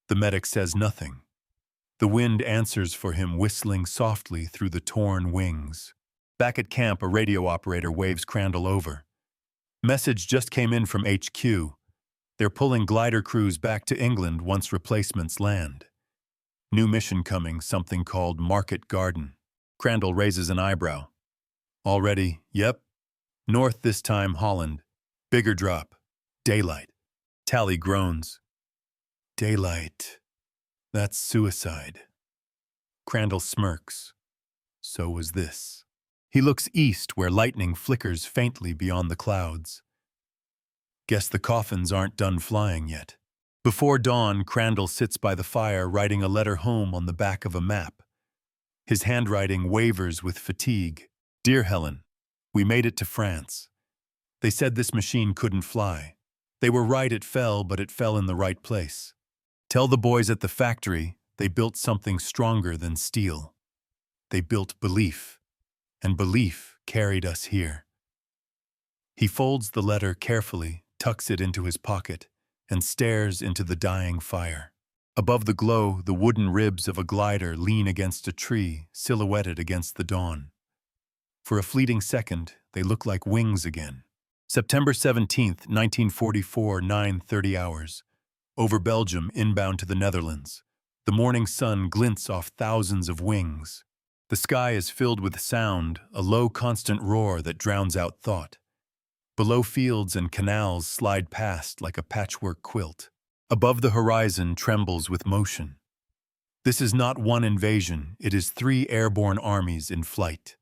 The medic says nothing. The wind answers for him, whistling softly through the torn wings. Back at camp, a radio operator waves Crandall over. "Message just came in from HQ. They're pulling glider crews back to England once replacements land. New mission coming, something called Market Garden." Crandall raises an eyebrow. "Already? Yep. North this time, Holland. Bigger drop. Daylight." Tally groans. "Daylight. That's suicide." Crandall smirks. So was this. He looks east where lightning flickers faintly beyond the clouds. Guess the Coffins aren't done flying yet. Before dawn, Crandall sits by the fire writing a letter home on the back of a map. His handwriting wavers with fatigue. "Dear Helen, we made it to France. They said this machine couldn't fly. They were right, it fell, but it fell in the right place. Tell the boys at the factory they built something stronger than steel. They built belief, and belief carried us here." He folds the letter carefully, tucks it into his pocket, and stares into the dying fire. Above the glow, the wooden ribs of a glider lean against a tree, silhouetted against the dawn. For a fleeting second, they look like wings again. September 17th, 1944, 9:30 hours. Over Belgium, inbound to the Netherlands. The morning sun glints off thousands of wings. The sky is filled with sound, a low, constant roar that drowns out thought. Below, fields and canals slide past like a patchwork quilt. Above, the horizon trembles with motion. This is not one invasion, it is 3 airborne armies in flight.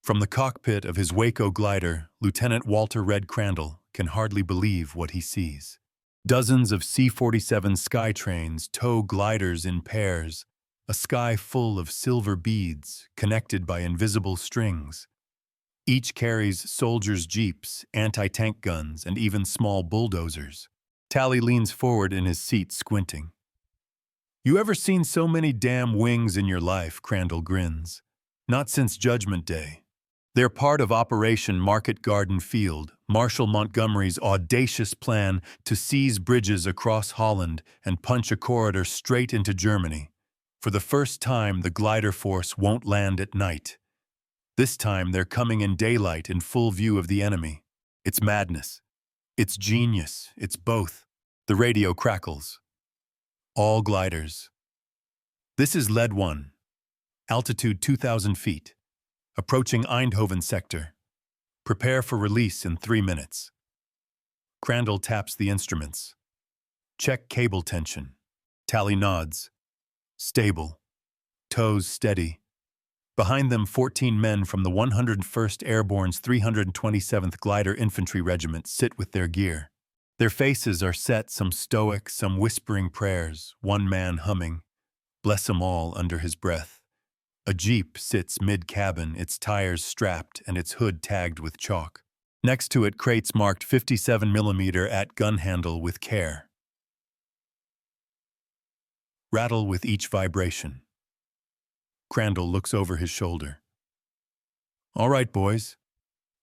From the cockpit of his Waco glider, Lieutenant Walter Red Crandall can hardly believe what he sees. Dozens of C-47 Skytrains tow gliders in pairs, a sky full of silver beads connected by invisible strings. Each carries soldiers' jeeps, anti-tank guns, and even small bulldozers. Tally leans forward in his seat, squinting. "You ever seen so many damn wings in your life?" Crandall grins. "Not since Judgment Day." They're part of Operation Market Garden Field, Marshal Montgomery's audacious plan to seize bridges across Holland and punch a corridor straight into Germany. For the first time, the glider force won't land at night. This time, they're coming in daylight in full view of the enemy. It's madness. It's genius. It's both. The radio crackles. All gliders. This is Lead 1. Altitude 2,000 feet. Approaching Eindhoven sector. Prepare for release in 3 minutes. Crandall taps the instruments. Check cable tension. Tally nods. Stable. Toes steady. Behind them, 14 men from the 101st Airborne's 327th Glider Infantry Regiment sit with their gear. Their faces are set, some stoic, some whispering prayers, one man humming, "Bless 'em all," under his breath. A jeep sits mid-cabin, its tires strapped and its hood tagged with chalk. Next to it, crates marked 57mm at gun handle with care. Rattle with each vibration. Crandall looks over his shoulder. "All right, boys.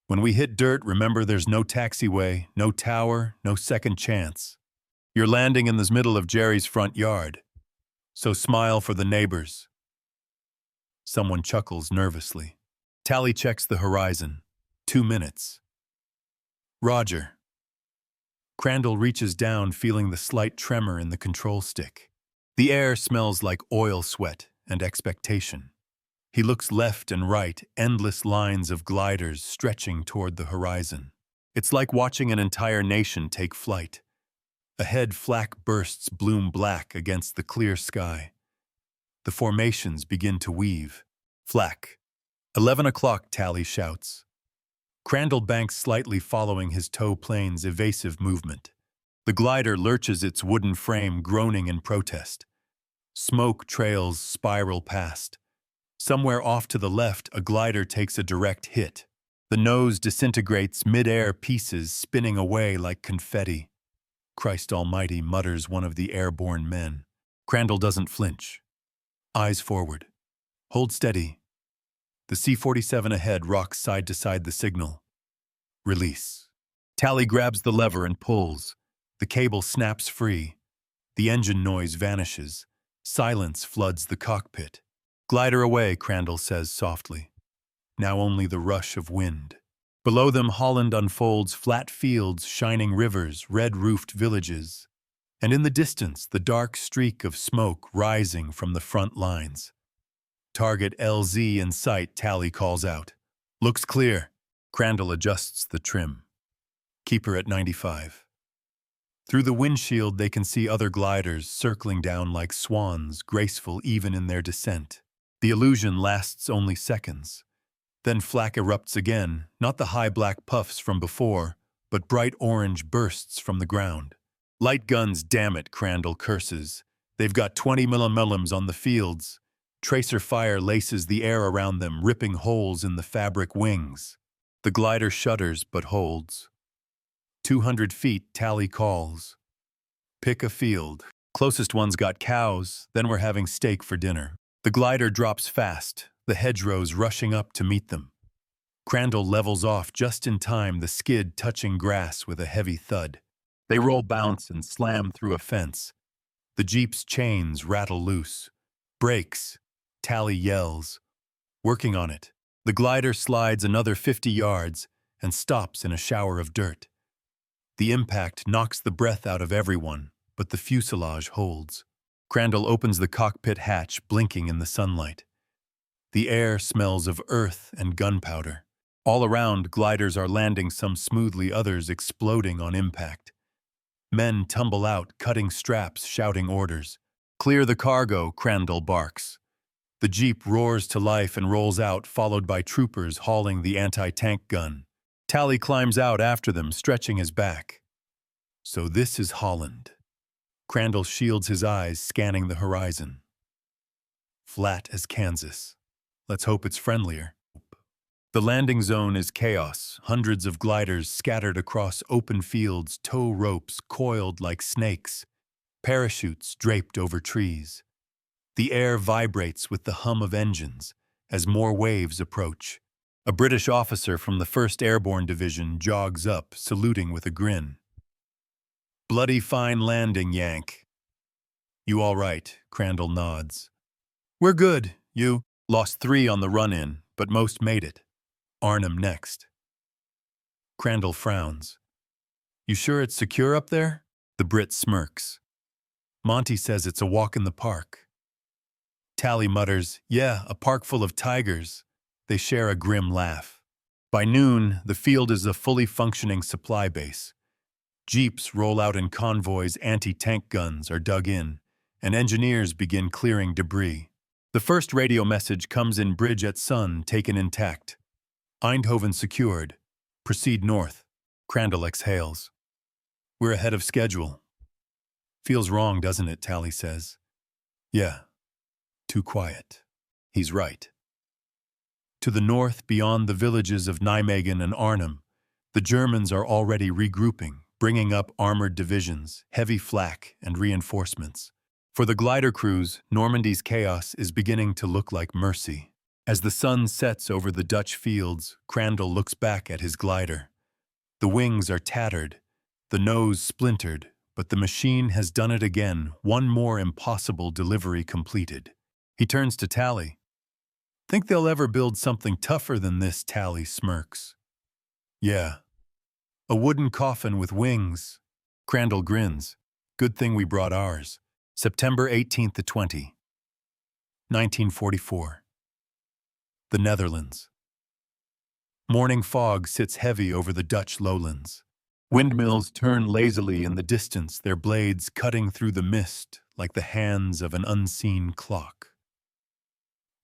When we hit dirt, remember there's no taxiway, no tower, no second chance. You're landing in the middle of Jerry's front yard. So smile for the neighbors." Someone chuckles nervously. Tally checks the horizon. 2 minutes. "Roger." Crandall reaches down, feeling the slight tremor in the control stick. The air smells like oil sweat and expectation. He looks left and right, endless lines of gliders stretching toward the horizon. It's like watching an entire nation take flight. Ahead, flak bursts bloom black against the clear sky. The formations begin to weave. Flak. 11 o'clock, Tally shouts. Crandall banks slightly following his tow plane's evasive movement. The glider lurches its wooden frame, groaning in protest. Smoke trails spiral past. Somewhere off to the left, a glider takes a direct hit. The nose disintegrates, mid-air pieces spinning away like confetti. Christ Almighty, mutters one of the airborne men. Crandall doesn't flinch. Eyes forward. Hold steady. The C-47 ahead rocks side to side the signal. Release. Tally grabs the lever and pulls. The cable snaps free. The engine noise vanishes. Silence floods the cockpit. Glider away, Crandall says softly. Now only the rush of wind. Below them, Holland unfolds flat fields, shining rivers, red-roofed villages. And in the distance, the dark streak of smoke rising from the front lines. Target LZ in sight, Tally calls out. Looks clear. Crandall adjusts the trim. Keep her at 95. Through the windshield, they can see other gliders circling down like swans, graceful even in their descent. The illusion lasts only seconds. Then flak erupts again, not the high black puffs from before, but bright orange bursts from the ground. Light guns, damn it, Crandall curses. They've got 20 millimeters on the fields. Tracer fire laces the air around them, ripping holes in the fabric wings. The glider shudders but holds. 200 feet, Tally calls. Pick a field. Closest one's got cows, then we're having steak for dinner. The glider drops fast, the hedgerows rushing up to meet them. Crandall levels off just in time, the skid touching grass with a heavy thud. They roll, bounce, and slam through a fence. The Jeep's chains rattle loose. Brakes. Tally yells. Working on it. The glider slides another 50 yards and stops in a shower of dirt. The impact knocks the breath out of everyone, but the fuselage holds. Crandall opens the cockpit hatch, blinking in the sunlight. The air smells of earth and gunpowder. All around, gliders are landing, some smoothly, others exploding on impact. Men tumble out, cutting straps, shouting orders. Clear the cargo, Crandall barks. The Jeep roars to life and rolls out, followed by troopers hauling the anti-tank gun. Tally climbs out after them, stretching his back. So this is Holland. Crandall shields his eyes, scanning the horizon. Flat as Kansas. Let's hope it's friendlier. The landing zone is chaos, hundreds of gliders scattered across open fields, tow ropes coiled like snakes, parachutes draped over trees. The air vibrates with the hum of engines as more waves approach. A British officer from the 1st Airborne Division jogs up, saluting with a grin. Bloody fine landing, Yank. You all right? Crandall nods. We're good, you. Lost 3 on the run-in, but most made it. Arnhem next. Crandall frowns. You sure it's secure up there? The Brit smirks. Monty says it's a walk in the park. Tally mutters, yeah, a park full of tigers. They share a grim laugh. By noon, the field is a fully functioning supply base. Jeeps roll out in convoys, anti-tank guns are dug in, and engineers begin clearing debris. The first radio message comes in: bridge at Sun taken intact. Eindhoven secured. Proceed north. Crandall exhales. We're ahead of schedule. Feels wrong, doesn't it, Tally says. Yeah. Too quiet. He's right. To the north, beyond the villages of Nijmegen and Arnhem, the Germans are already regrouping, bringing up armored divisions, heavy flak, and reinforcements. For the glider crews, Normandy's chaos is beginning to look like mercy. As the sun sets over the Dutch fields, Crandall looks back at his glider. The wings are tattered, the nose splintered, but the machine has done it again, one more impossible delivery completed. He turns to Tally. Think they'll ever build something tougher than this? Tally smirks. Yeah. A wooden coffin with wings. Crandall grins. Good thing we brought ours. September 18th to 20. 1944. The Netherlands. Morning fog sits heavy over the Dutch lowlands. Windmills turn lazily in the distance, their blades cutting through the mist like the hands of an unseen clock.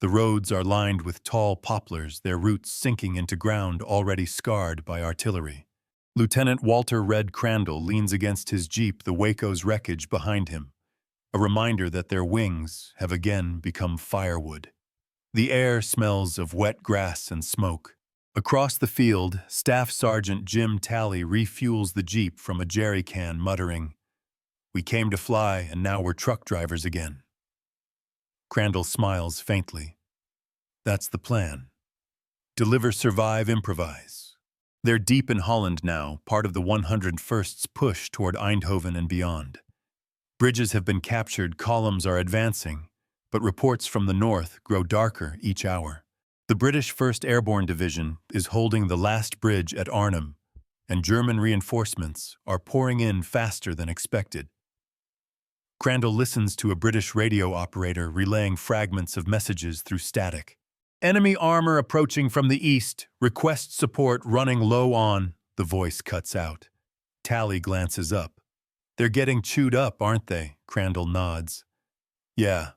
The roads are lined with tall poplars, their roots sinking into ground already scarred by artillery. Lieutenant Walter Red Crandall leans against his jeep, the Waco's wreckage behind him, a reminder that their wings have again become firewood. The air smells of wet grass and smoke. Across the field, Staff Sergeant Jim Talley refuels the jeep from a jerry can, muttering, "We came to fly, and now we're truck drivers again." Crandall smiles faintly. That's the plan. Deliver, survive, improvise. They're deep in Holland now, part of the 101st's push toward Eindhoven and beyond. Bridges have been captured, columns are advancing, but reports from the north grow darker each hour. The British 1st Airborne Division is holding the last bridge at Arnhem, and German reinforcements are pouring in faster than expected. Crandall listens to a British radio operator relaying fragments of messages through static. "Enemy armor approaching from the east. Request support running low on," the voice cuts out. Talley glances up. "They're getting chewed up, aren't they?" Crandall nods. "Yeah.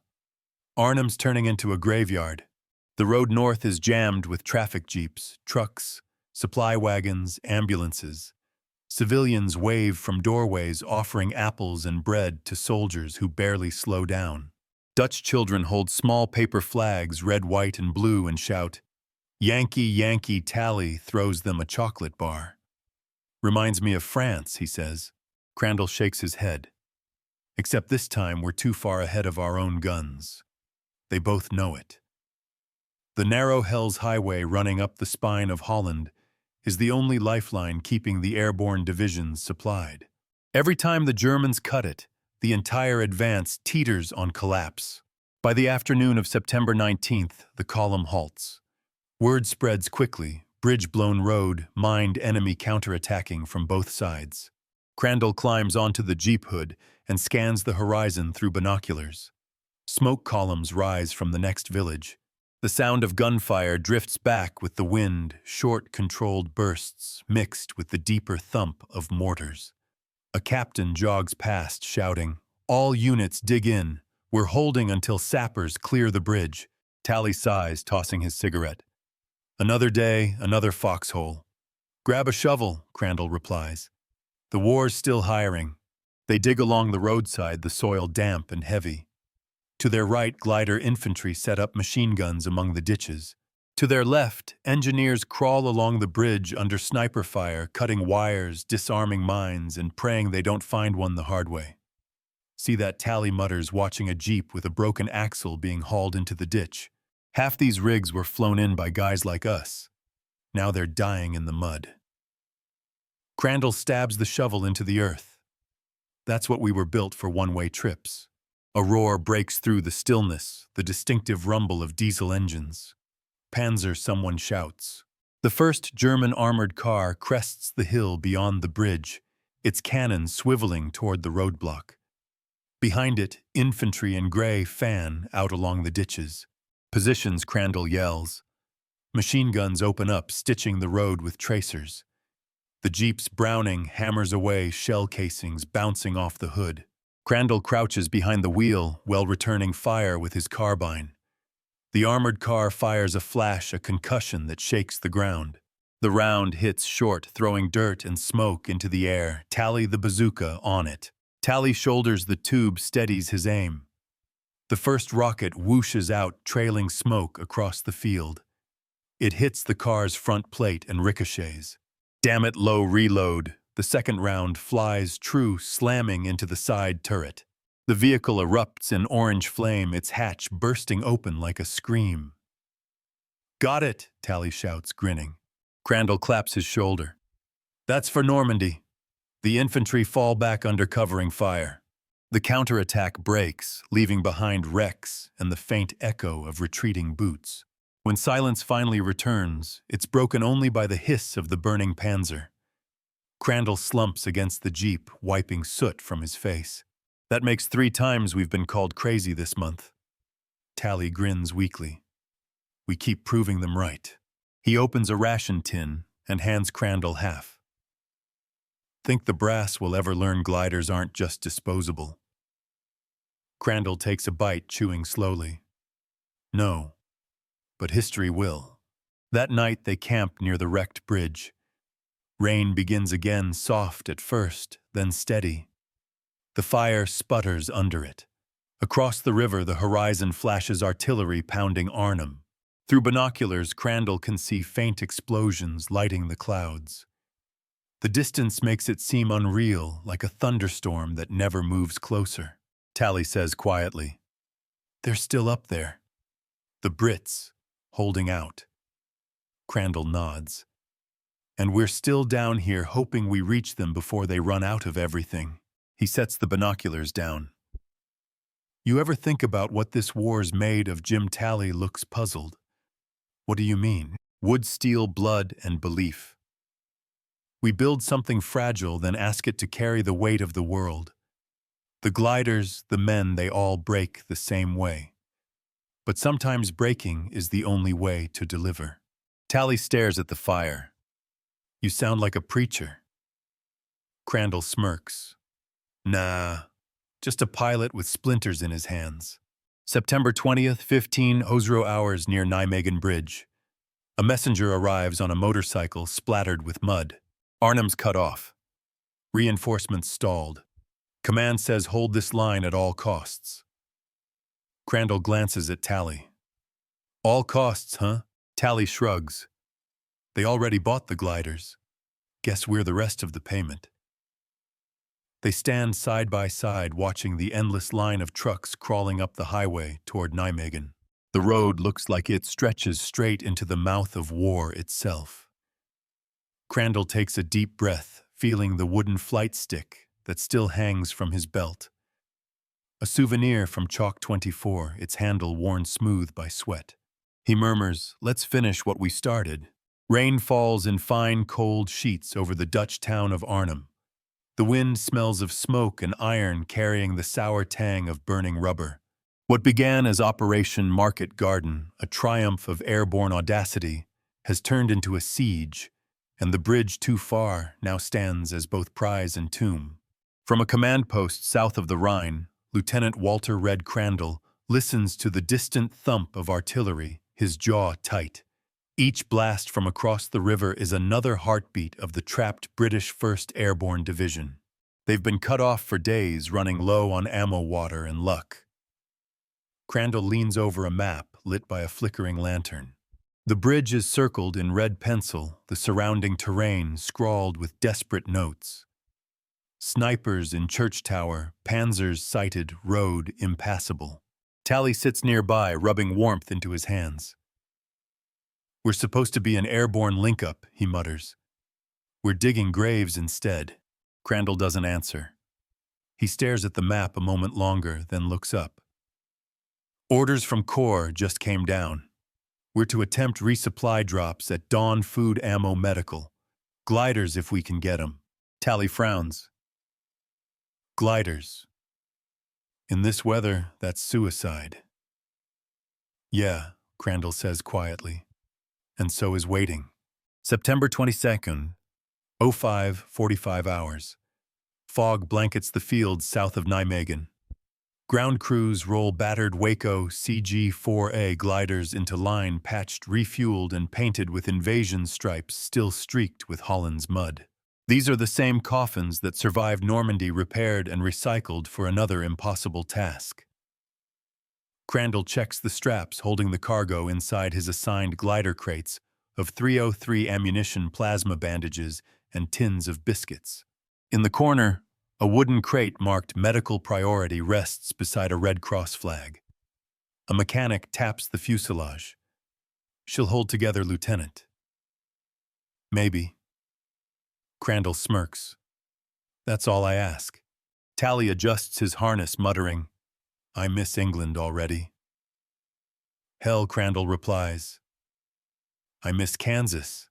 Arnhem's turning into a graveyard. The road north is jammed with traffic jeeps, trucks, supply wagons, ambulances. Civilians wave from doorways offering apples and bread to soldiers who barely slow down. Dutch children hold small paper flags, red, white, and blue, and shout, "Yankee, Yankee." Talley throws them a chocolate bar. "Reminds me of France," he says. Crandall shakes his head. "Except this time we're too far ahead of our own guns." They both know it. The narrow Hell's Highway running up the spine of Holland is the only lifeline keeping the airborne divisions supplied. Every time the Germans cut it, the entire advance teeters on collapse. By the afternoon of September 19th, the column halts. Word spreads quickly, bridge-blown road, mined enemy counterattacking from both sides. Crandall climbs onto the jeep hood and scans the horizon through binoculars. Smoke columns rise from the next village. The sound of gunfire drifts back with the wind, short, controlled bursts mixed with the deeper thump of mortars. A captain jogs past, shouting, "All units dig in. We're holding until sappers clear the bridge." Talley sighs, tossing his cigarette. "Another day, another foxhole." "Grab a shovel," Crandall replies. "The war's still hiring." They dig along the roadside, the soil damp and heavy. To their right, glider infantry set up machine guns among the ditches. To their left, engineers crawl along the bridge under sniper fire, cutting wires, disarming mines, and praying they don't find one the hard way. See that, Talley mutters, watching a jeep with a broken axle being hauled into the ditch. Half these rigs were flown in by guys like us. Now they're dying in the mud. Crandall stabs the shovel into the earth. That's what we were built for, one-way trips. A roar breaks through the stillness, the distinctive rumble of diesel engines. "Panzer," someone shouts. The first German armored car crests the hill beyond the bridge, its cannon swiveling toward the roadblock. Behind it, infantry in gray fan out along the ditches. "Positions," Crandall yells. Machine guns open up, stitching the road with tracers. The jeep's Browning hammers away, shell casings bouncing off the hood. Crandall crouches behind the wheel while returning fire with his carbine. The armored car fires a flash, a concussion that shakes the ground. The round hits short, throwing dirt and smoke into the air. Talley, the bazooka, on it. Talley shoulders the tube, steadies his aim. The first rocket whooshes out, trailing smoke across the field. It hits the car's front plate and ricochets. "Damn it, low reload." The second round flies true, slamming into the side turret. The vehicle erupts in orange flame, its hatch bursting open like a scream. "Got it," Talley shouts, grinning. Crandall claps his shoulder. "That's for Normandy." The infantry fall back under covering fire. The counterattack breaks, leaving behind wrecks and the faint echo of retreating boots. When silence finally returns, it's broken only by the hiss of the burning Panzer. Crandall slumps against the jeep, wiping soot from his face. "That makes 3 times we've been called crazy this month." Talley grins weakly. "We keep proving them right." He opens a ration tin and hands Crandall half. "Think the brass will ever learn gliders aren't just disposable?" Crandall takes a bite, chewing slowly. "No. but history will. That night they camp near the wrecked bridge. Rain begins again, soft at first, then steady. The fire sputters under it. Across the river, the horizon flashes artillery pounding Arnhem. Through binoculars, Crandall can see faint explosions lighting the clouds. The distance makes it seem unreal, like a thunderstorm that never moves closer. Tally says quietly, "They're still up there. The Brits, holding out." Crandall nods. "And we're still down here hoping we reach them before they run out of everything." He sets the binoculars down. "You ever think about what this war's made of?" Jim Tally looks puzzled. "What do you mean?" "Wood, steel, blood, and belief. We build something fragile, then ask it to carry the weight of the world. The gliders, the men, they all break the same way. But sometimes breaking is the only way to deliver." Tally stares at the fire. "You sound like a preacher." Crandall smirks. "Nah, just a pilot with splinters in his hands." September 20th, 15 Osro hours near Nijmegen Bridge. A messenger arrives on a motorcycle splattered with mud. Arnhem's cut off. Reinforcements stalled. Command says hold this line at all costs. Crandall glances at Tally. "All costs, huh?" Tally shrugs. "They already bought the gliders. Guess we're the rest of the payment." They stand side by side watching the endless line of trucks crawling up the highway toward Nijmegen. The road looks like it stretches straight into the mouth of war itself. Crandall takes a deep breath, feeling the wooden flight stick that still hangs from his belt. A souvenir from Chalk 24, its handle worn smooth by sweat. He murmurs, "Let's finish what we started." Rain falls in fine, cold sheets over the Dutch town of Arnhem. The wind smells of smoke and iron carrying the sour tang of burning rubber. What began as Operation Market Garden, a triumph of airborne audacity, has turned into a siege, and the bridge too far now stands as both prize and tomb. From a command post south of the Rhine, Lieutenant Walter Red Crandall listens to the distant thump of artillery, his jaw tight. Each blast from across the river is another heartbeat of the trapped British 1st Airborne Division. They've been cut off for days, running low on ammo, water, and luck. Crandall leans over a map lit by a flickering lantern. The bridge is circled in red pencil, the surrounding terrain scrawled with desperate notes. Snipers in church tower, panzers sighted, road impassable. Tally sits nearby, rubbing warmth into his hands. "We're supposed to be an airborne link-up," he mutters. "We're digging graves instead." Crandall doesn't answer. He stares at the map a moment longer, then looks up. "Orders from Corps just came down. We're to attempt resupply drops at Dawn Food Ammo Medical. Gliders if we can get 'em." Tally frowns. "Gliders. In this weather, that's suicide." "Yeah," Crandall says quietly. "And so is waiting." September 22nd, 05:45 hours. Fog blankets the fields south of Nijmegen. Ground crews roll battered Waco CG-4 gliders into line, patched, refueled, and painted with invasion stripes still streaked with Holland's mud. These are the same coffins that survived Normandy, repaired and recycled for another impossible task. Crandall checks the straps holding the cargo inside his assigned glider crates of 303 ammunition, plasma bandages, and tins of biscuits. In the corner, a wooden crate marked Medical Priority rests beside a Red Cross flag. A mechanic taps the fuselage. "She'll hold together, Lieutenant." "Maybe." Crandall smirks. "That's all I ask." Tally adjusts his harness, muttering, "I miss England already." "Hell," Crandall replies. "I miss Kansas."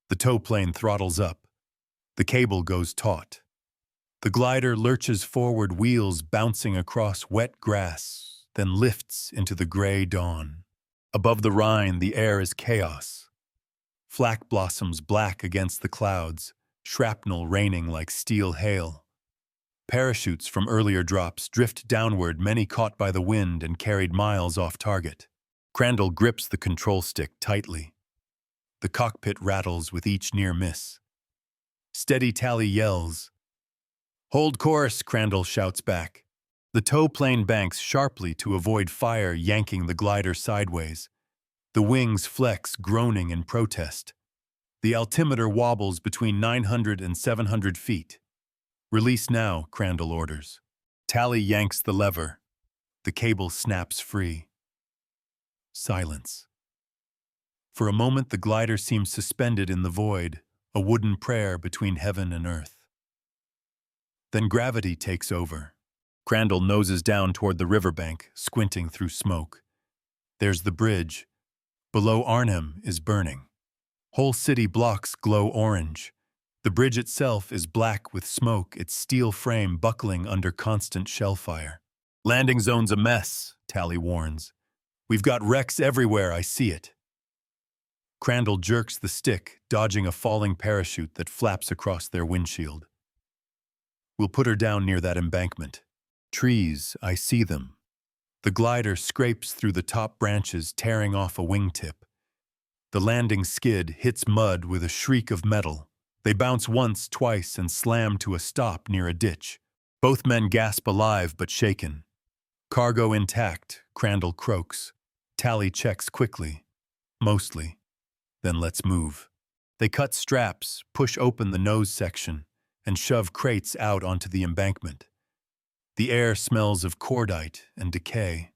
The tow plane throttles up. The cable goes taut. The glider lurches forward, wheels bouncing across wet grass, then lifts into the gray dawn. Above the Rhine, the air is chaos. Flack blossoms black against the clouds, shrapnel raining like steel hail. Parachutes from earlier drops drift downward, many caught by the wind and carried miles off target. Crandall grips the control stick tightly. The cockpit rattles with each near miss. Steady Tally yells. "Hold course," Crandall shouts back. The tow plane banks sharply to avoid fire yanking the glider sideways. The wings flex, groaning in protest. The altimeter wobbles between 900 and 700 feet. "Release now," Crandall orders. Tally yanks the lever. The cable snaps free. Silence. For a moment, the glider seems suspended in the void, a wooden prayer between heaven and earth. Then gravity takes over. Crandall noses down toward the riverbank, squinting through smoke. There's the bridge. Below Arnhem is burning. Whole city blocks glow orange. The bridge itself is black with smoke, its steel frame buckling under constant shell fire. "Landing zone's a mess," Tally warns. "We've got wrecks everywhere, I see it." Crandall jerks the stick, dodging a falling parachute that flaps across their windshield. "We'll put her down near that embankment. Trees, I see them." The glider scrapes through the top branches, tearing off a wingtip. The landing skid hits mud with a shriek of metal. They bounce once, twice, and slam to a stop near a ditch. Both men gasp, alive but shaken. "Cargo intact," Crandall croaks. Tally checks quickly. "Mostly." "Then let's move." They cut straps, push open the nose section, and shove crates out onto the embankment. The air smells of cordite and decay.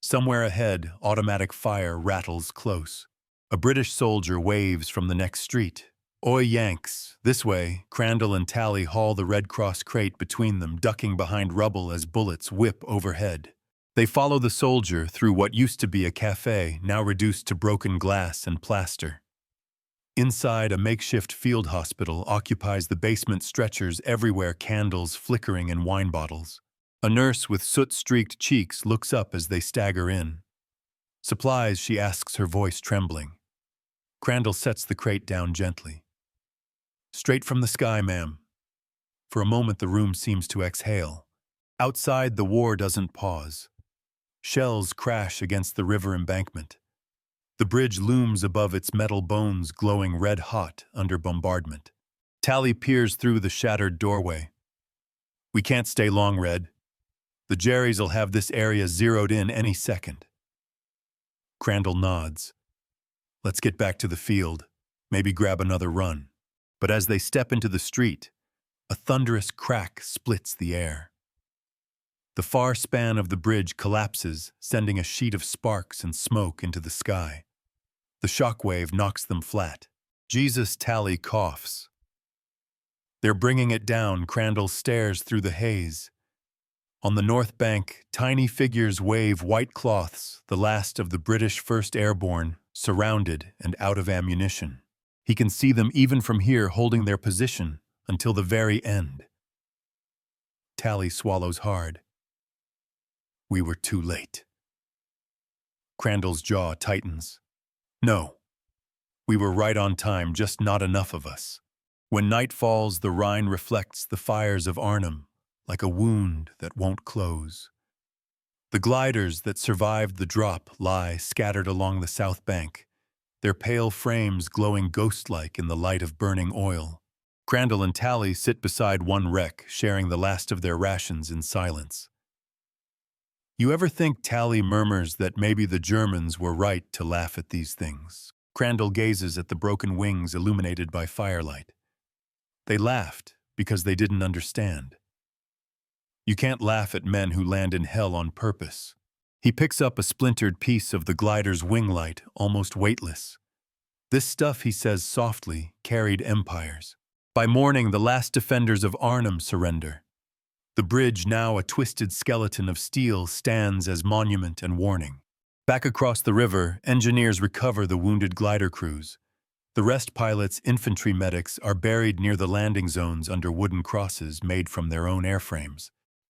Somewhere ahead, automatic fire rattles close. A British soldier waves from the next street. "Oi, Yanks!" This way, Crandall and Tally haul the Red Cross crate between them, ducking behind rubble as bullets whip overhead. They follow the soldier through what used to be a cafe, now reduced to broken glass and plaster. Inside, a makeshift field hospital occupies the basement, stretchers everywhere, candles flickering in wine bottles. A nurse with soot-streaked cheeks looks up as they stagger in. "Supplies?" she asks, her voice trembling. Crandall sets the crate down gently. "Straight from the sky, ma'am." For a moment, the room seems to exhale. Outside, the war doesn't pause. Shells crash against the river embankment. The bridge looms above its metal bones, glowing red-hot under bombardment. Tally peers through the shattered doorway. "We can't stay long, Red. The Jerrys'll have this area zeroed in any second." Crandall nods. "Let's get back to the field, maybe grab another run." But as they step into the street, a thunderous crack splits the air. The far span of the bridge collapses, sending a sheet of sparks and smoke into the sky. The shockwave knocks them flat. Jesus, Tally coughs. "They're bringing it down," Crandall stares through the haze. On the north bank, tiny figures wave white cloths, the last of the British 1st Airborne, surrounded and out of ammunition. He can see them even from here, holding their position until the very end. Tally swallows hard. "We were too late." Crandall's jaw tightens. "No. We were right on time, just not enough of us." When night falls, the Rhine reflects the fires of Arnhem, like a wound that won't close. The gliders that survived the drop lie scattered along the south bank, their pale frames glowing ghost-like in the light of burning oil. Crandall and Tally sit beside one wreck, sharing the last of their rations in silence. "You ever think," Tally murmurs, "that maybe the Germans were right to laugh at these things?" Crandall gazes at the broken wings illuminated by firelight. "They laughed because they didn't understand. You can't laugh at men who land in hell on purpose." He picks up a splintered piece of the glider's wing light, almost weightless. "This stuff," he says softly, "carried empires. By morning, the last defenders of Arnhem surrender. The bridge, now a twisted skeleton of steel, stands as monument and warning." Back across the river, engineers recover the wounded glider crews. The rest pilots, infantry medics, are buried near the landing zones under wooden crosses made from their own airframes.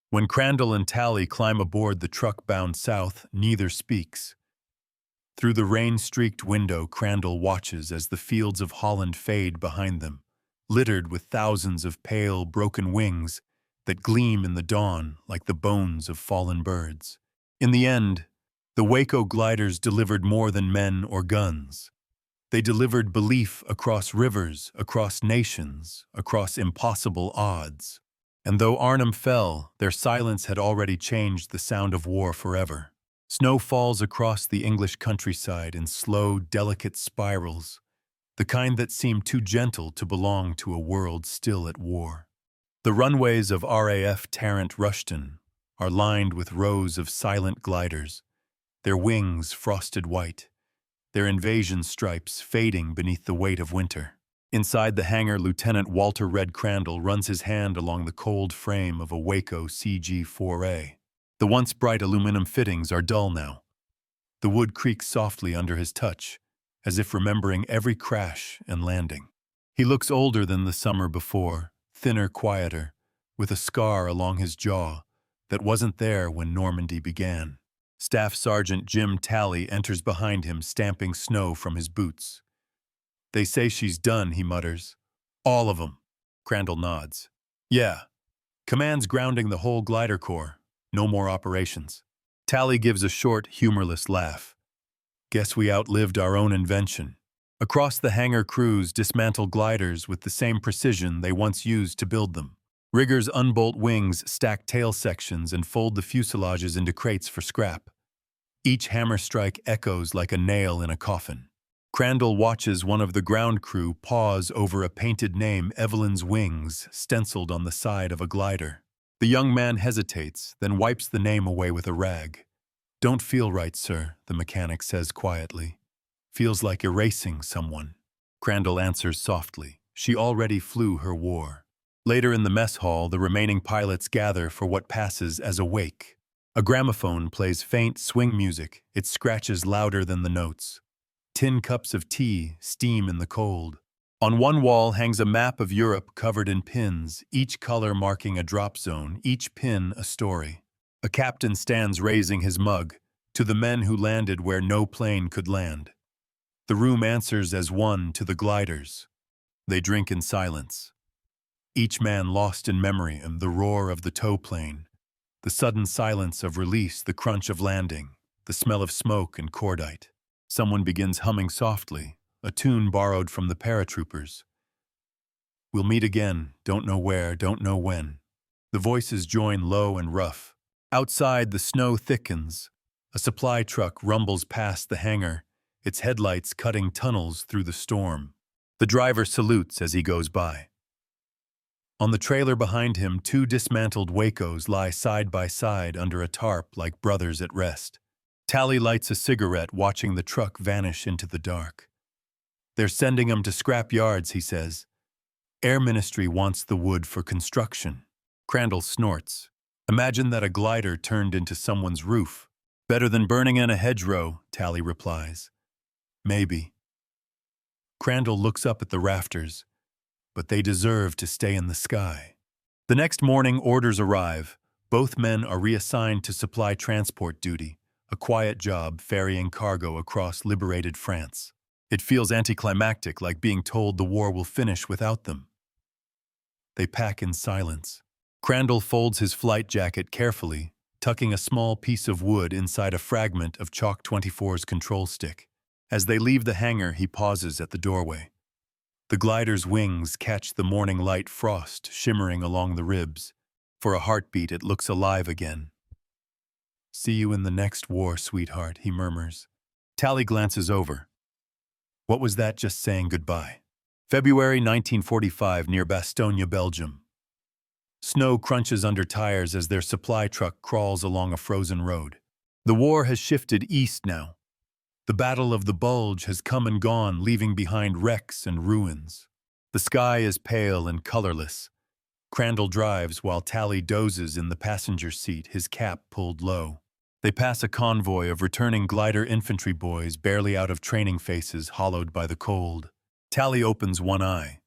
When Crandall and Tally climb aboard the truck bound south, neither speaks. Through the rain-streaked window, Crandall watches as the fields of Holland fade behind them, littered with thousands of pale, broken wings that gleam in the dawn like the bones of fallen birds. In the end, The Waco gliders delivered more than men or guns. They delivered belief across rivers, across nations, across impossible odds. And though Arnhem fell, their silence had already changed the sound of war forever. Snow falls across the English countryside in slow, delicate spirals, the kind that seemed too gentle to belong to a world still at war. The runways of RAF Tarrant Rushton are lined with rows of silent gliders, their wings frosted white, their invasion stripes fading beneath the weight of winter. Inside the hangar, Lieutenant Walter Red Crandall runs his hand along the cold frame of a Waco CG-4A. The once bright aluminum fittings are dull now. The wood creaks softly under his touch, as if remembering every crash and landing. He looks older than the summer before, thinner, quieter, with a scar along his jaw that wasn't there when Normandy began. Staff Sergeant Jim Talley enters behind him, stamping snow from his boots. "They say she's done," he mutters. "All of 'em." Crandall nods. "Yeah. Command's grounding the whole glider corps. No more operations." Talley gives a short, humorless laugh. "Guess we outlived our own invention." Across the hangar, crews dismantle gliders with the same precision they once used to build them. Riggers unbolt wings, stack tail sections, and fold the fuselages into crates for scrap. Each hammer strike echoes like a nail in a coffin. Crandall watches one of the ground crew pause over a painted name, Evelyn's Wings, stenciled on the side of a glider. The young man hesitates, then wipes the name away with a rag. "Don't feel right, sir," the mechanic says quietly. "Feels like erasing someone." Crandall answers softly. She already flew her war. Later in the mess hall, the remaining pilots gather for what passes as a wake. A gramophone plays faint swing music. It scratches louder than the notes. Tin cups of tea steam in the cold. On one wall hangs a map of Europe covered in pins, each color marking a drop zone, each pin a story. A captain stands raising his mug, "To the men who landed where no plane could land." The room answers as one to the gliders. They drink in silence. Each man lost in memory of the roar of the tow plane, the sudden silence of release, the crunch of landing, the smell of smoke and cordite. Someone begins humming softly, a tune borrowed from the paratroopers. "We'll meet again, don't know where, don't know when." The voices join low and rough. Outside, the snow thickens. A supply truck rumbles past the hangar, its headlights cutting tunnels through the storm. The driver salutes as he goes by. On the trailer behind him, two dismantled Wacos lie side by side under a tarp like brothers at rest. Talley lights a cigarette, watching the truck vanish into the dark. "They're sending them to scrap yards," he says. "Air Ministry wants the wood for construction." Crandall snorts. "Imagine that a glider turned into someone's roof." "Better than burning in a hedgerow," Talley replies. "Maybe." Crandall looks up at the rafters, but they deserve to stay in the sky. The next morning, orders arrive. Both men are reassigned to supply transport duty, a quiet job ferrying cargo across liberated France. It feels anticlimactic, like being told the war will finish without them. They pack in silence. Crandall folds his flight jacket carefully, tucking a small piece of wood inside a fragment of Chalk 24's control stick. As they leave the hangar, he pauses at the doorway. The glider's wings catch the morning light frost shimmering along the ribs. For a heartbeat, it looks alive again. "See you in the next war, sweetheart," he murmurs. Talley glances over. What was that, just saying goodbye? February 1945, near Bastogne, Belgium. Snow crunches under tires as their supply truck crawls along a frozen road. The war has shifted east now. The Battle of the Bulge has come and gone, leaving behind wrecks and ruins. The sky is pale and colorless. Crandall drives while Talley dozes in the passenger seat, his cap pulled low. They pass a convoy of returning glider infantry boys, barely out of training, faces hollowed by the cold. Talley opens one eye.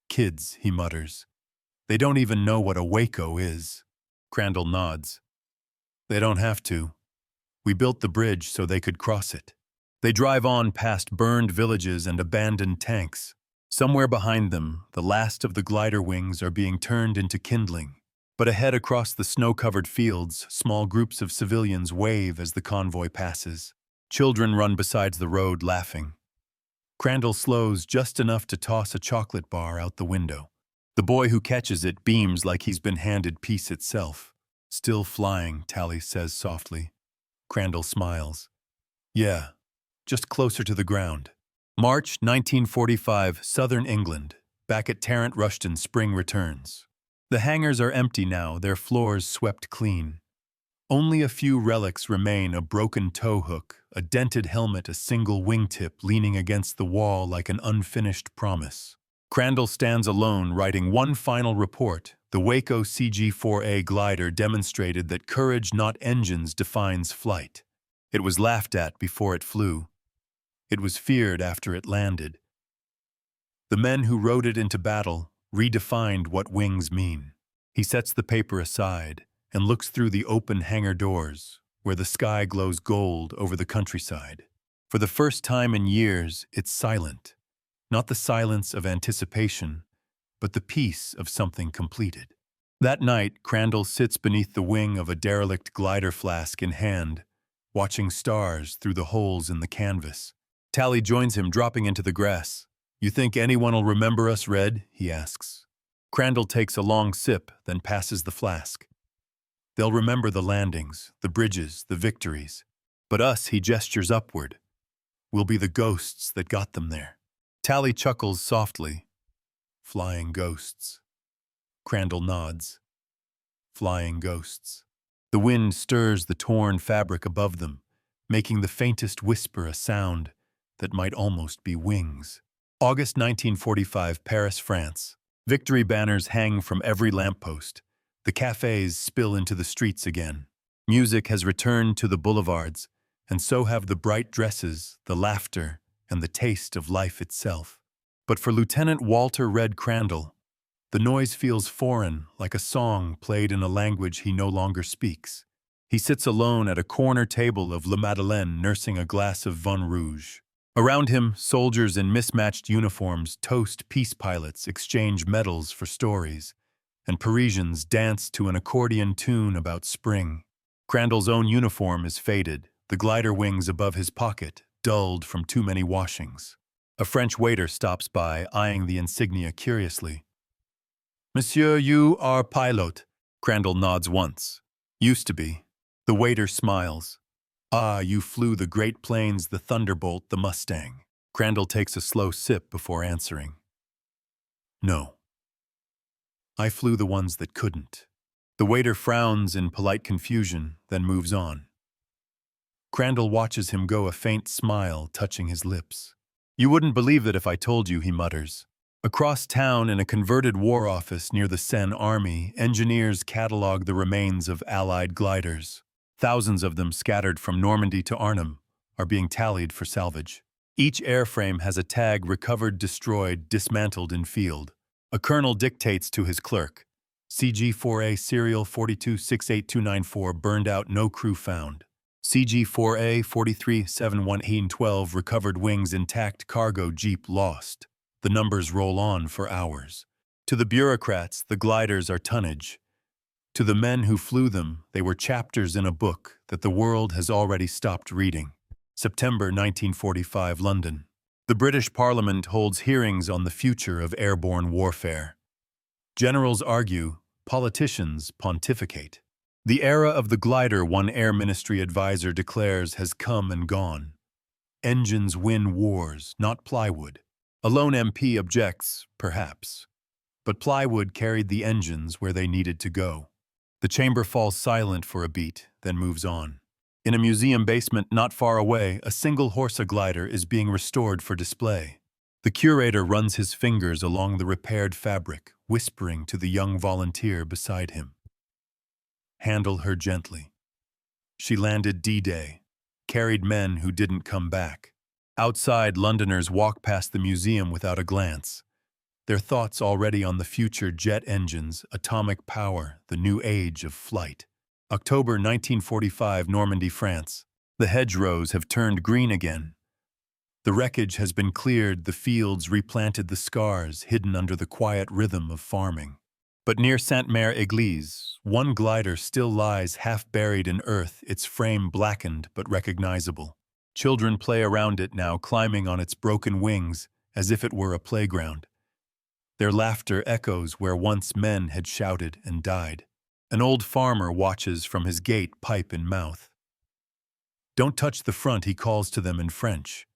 "Kids," he mutters. "They don't even know what a Waco is." Crandall nods. "They don't have to. We built the bridge so they could cross it." They drive on past burned villages and abandoned tanks. Somewhere behind them, the last of the glider wings are being turned into kindling. But ahead across the snow-covered fields, small groups of civilians wave as the convoy passes. Children run beside the road laughing. Crandall slows just enough to toss a chocolate bar out the window. The boy who catches it beams like he's been handed peace itself. Still flying, Tally says softly. Crandall smiles. Yeah, just closer to the ground. March 1945, Southern England. Back at Tarrant Rushton, spring returns. The hangars are empty now, their floors swept clean. Only a few relics remain, a broken tow hook, a dented helmet, a single wingtip leaning against the wall like an unfinished promise. Crandall stands alone, writing one final report. The Waco CG-4 glider demonstrated that courage, not engines, defines flight. It was laughed at before it flew. It was feared after it landed. The men who rode it into battle redefined what wings mean. He sets the paper aside and looks through the open hangar doors, where the sky glows gold over the countryside. For the first time in years, it's silent. Not the silence of anticipation, but the peace of something completed. That night, Crandall sits beneath the wing of a derelict glider, flask in hand, watching stars through the holes in the canvas. Tally joins him, dropping into the grass. "You think anyone'll remember us, Red?" he asks. Crandall takes a long sip, then passes the flask. "They'll remember the landings, the bridges, the victories. But us," he gestures upward, "will be the ghosts that got them there." Tally chuckles softly. "Flying ghosts." Crandall nods. "Flying ghosts." The wind stirs the torn fabric above them, making the faintest whisper a sound that might almost be wings. August 1945, Paris, France. Victory banners hang from every lamppost. The cafes spill into the streets again. Music has returned to the boulevards, and so have the bright dresses, the laughter, and the taste of life itself. But for Lieutenant Walter Red Crandall, the noise feels foreign, like a song played in a language he no longer speaks. He sits alone at a corner table of Le Madeleine, nursing a glass of vin rouge. Around him, soldiers in mismatched uniforms toast peace pilots, exchange medals for stories, and Parisians dance to an accordion tune about spring. Crandall's own uniform is faded, the glider wings above his pocket, dulled from too many washings. A French waiter stops by, eyeing the insignia curiously. "Monsieur, you are pilot?" Crandall nods once. "Used to be." The waiter smiles. "Ah, you flew the Great Plains, the Thunderbolt, the Mustang." Crandall takes a slow sip before answering. "No. I flew the ones that couldn't." The waiter frowns in polite confusion, then moves on. Crandall watches him go, a faint smile touching his lips. "You wouldn't believe it if I told you," he mutters. Across town, in a converted war office near the Seine Army, engineers catalog the remains of Allied gliders. Thousands of them, scattered from Normandy to Arnhem, are being tallied for salvage. Each airframe has a tag: recovered, destroyed, dismantled in field. A colonel dictates to his clerk, CG-4A serial 4268294 burned out, no crew found. CG-4A 437112 recovered wings intact, cargo jeep lost. The numbers roll on for hours. To the bureaucrats, the gliders are tonnage. To the men who flew them, they were chapters in a book that the world has already stopped reading. September 1945, London. The British Parliament holds hearings on the future of airborne warfare. Generals argue, politicians pontificate. The era of the glider, one Air Ministry advisor declares, has come and gone. Engines win wars, not plywood. A lone MP objects, perhaps. But plywood carried the engines where they needed to go. The chamber falls silent for a beat, then moves on. In a museum basement not far away, a single-horse glider is being restored for display. The curator runs his fingers along the repaired fabric, whispering to the young volunteer beside him. "Handle her gently." She landed D-Day, carried men who didn't come back. Outside, Londoners walk past the museum without a glance, their thoughts already on the future: jet engines, atomic power, the new age of flight. October 1945, Normandy, France. The hedgerows have turned green again. The wreckage has been cleared, the fields replanted, the scars hidden under the quiet rhythm of farming. But near Sainte-Mère-Église, one glider still lies half buried in earth, its frame blackened but recognizable. Children play around it now, climbing on its broken wings as if it were a playground. Their laughter echoes where once men had shouted and died. An old farmer watches from his gate, pipe in mouth. "Don't touch the front," he calls to them in French.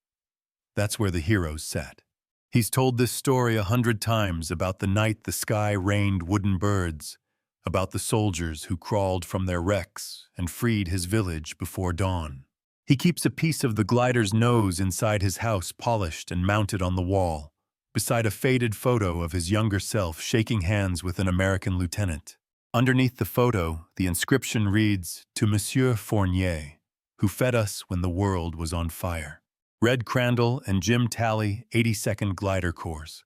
That's where the heroes sat. He's told this story 100 times, about the night the sky rained wooden birds, about the soldiers who crawled from their wrecks and freed his village before dawn. He keeps a piece of the glider's nose inside his house, polished and mounted on the wall, beside a faded photo of his younger self shaking hands with an American lieutenant. Underneath the photo, the inscription reads, "To Monsieur Fournier, who fed us when the world was on fire." Red Crandall and Jim Talley, 82nd Glider Course.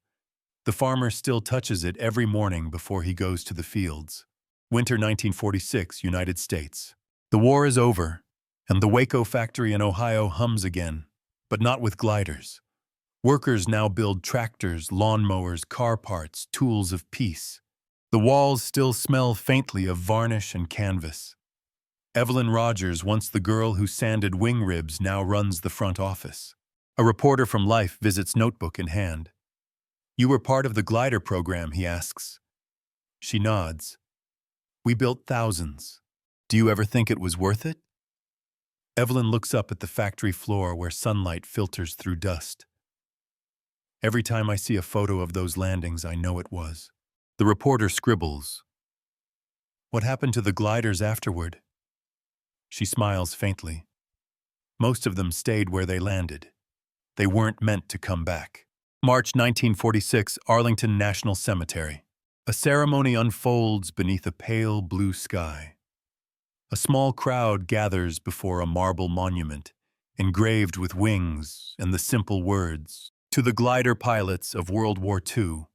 The farmer still touches it every morning before he goes to the fields. Winter 1946, United States. The war is over, and the Waco factory in Ohio hums again, but not with gliders. Workers now build tractors, lawnmowers, car parts, tools of peace. The walls still smell faintly of varnish and canvas. Evelyn Rogers, once the girl who sanded wing ribs, now runs the front office. A reporter from Life visits, notebook in hand. "You were part of the glider program," he asks. She nods. "We built thousands. Do you ever think it was worth it?" Evelyn looks up at the factory floor where sunlight filters through dust. "Every time I see a photo of those landings, I know it was." The reporter scribbles. "What happened to the gliders afterward?" She smiles faintly. "Most of them stayed where they landed. They weren't meant to come back." March 1946, Arlington National Cemetery. A ceremony unfolds beneath a pale blue sky. A small crowd gathers before a marble monument, engraved with wings and the simple words, "To the glider pilots of World War II,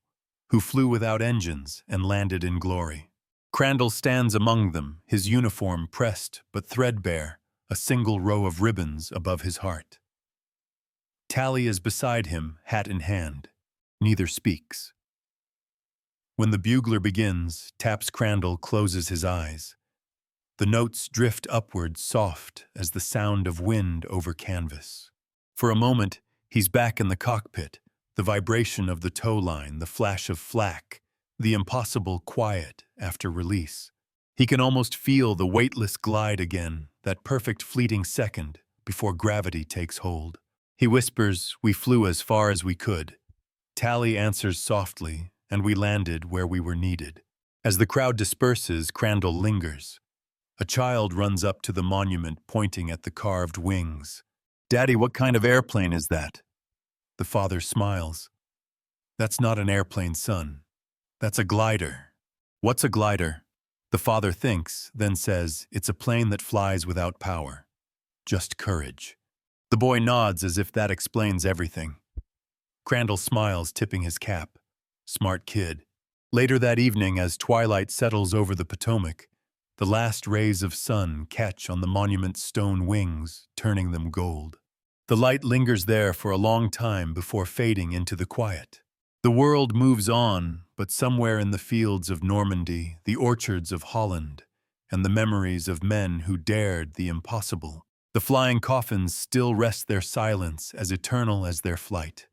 who flew without engines and landed in glory." Crandall stands among them, his uniform pressed but threadbare, a single row of ribbons above his heart. Talley is beside him, hat in hand. Neither speaks. When the bugler begins, taps, Crandall closes his eyes. The notes drift upward, soft as the sound of wind over canvas. For a moment, he's back in the cockpit, the vibration of the tow line, the flash of flak, the impossible quiet after release. He can almost feel the weightless glide again, that perfect fleeting second before gravity takes hold. He whispers, "We flew as far as we could." Talley answers softly, "And we landed where we were needed." As the crowd disperses, Crandall lingers. A child runs up to the monument, pointing at the carved wings. "Daddy, what kind of airplane is that?" The father smiles. "That's not an airplane, son. That's a glider." "What's a glider?" The father thinks, then says, "It's a plane that flies without power. Just courage." The boy nods as if that explains everything. Crandall smiles, tipping his cap. Smart kid. Later that evening, as twilight settles over the Potomac, the last rays of sun catch on the monument's stone wings, turning them gold. The light lingers there for a long time before fading into the quiet. The world moves on, but somewhere in the fields of Normandy, the orchards of Holland, and the memories of men who dared the impossible, the flying coffins still rest their silence as eternal as their flight.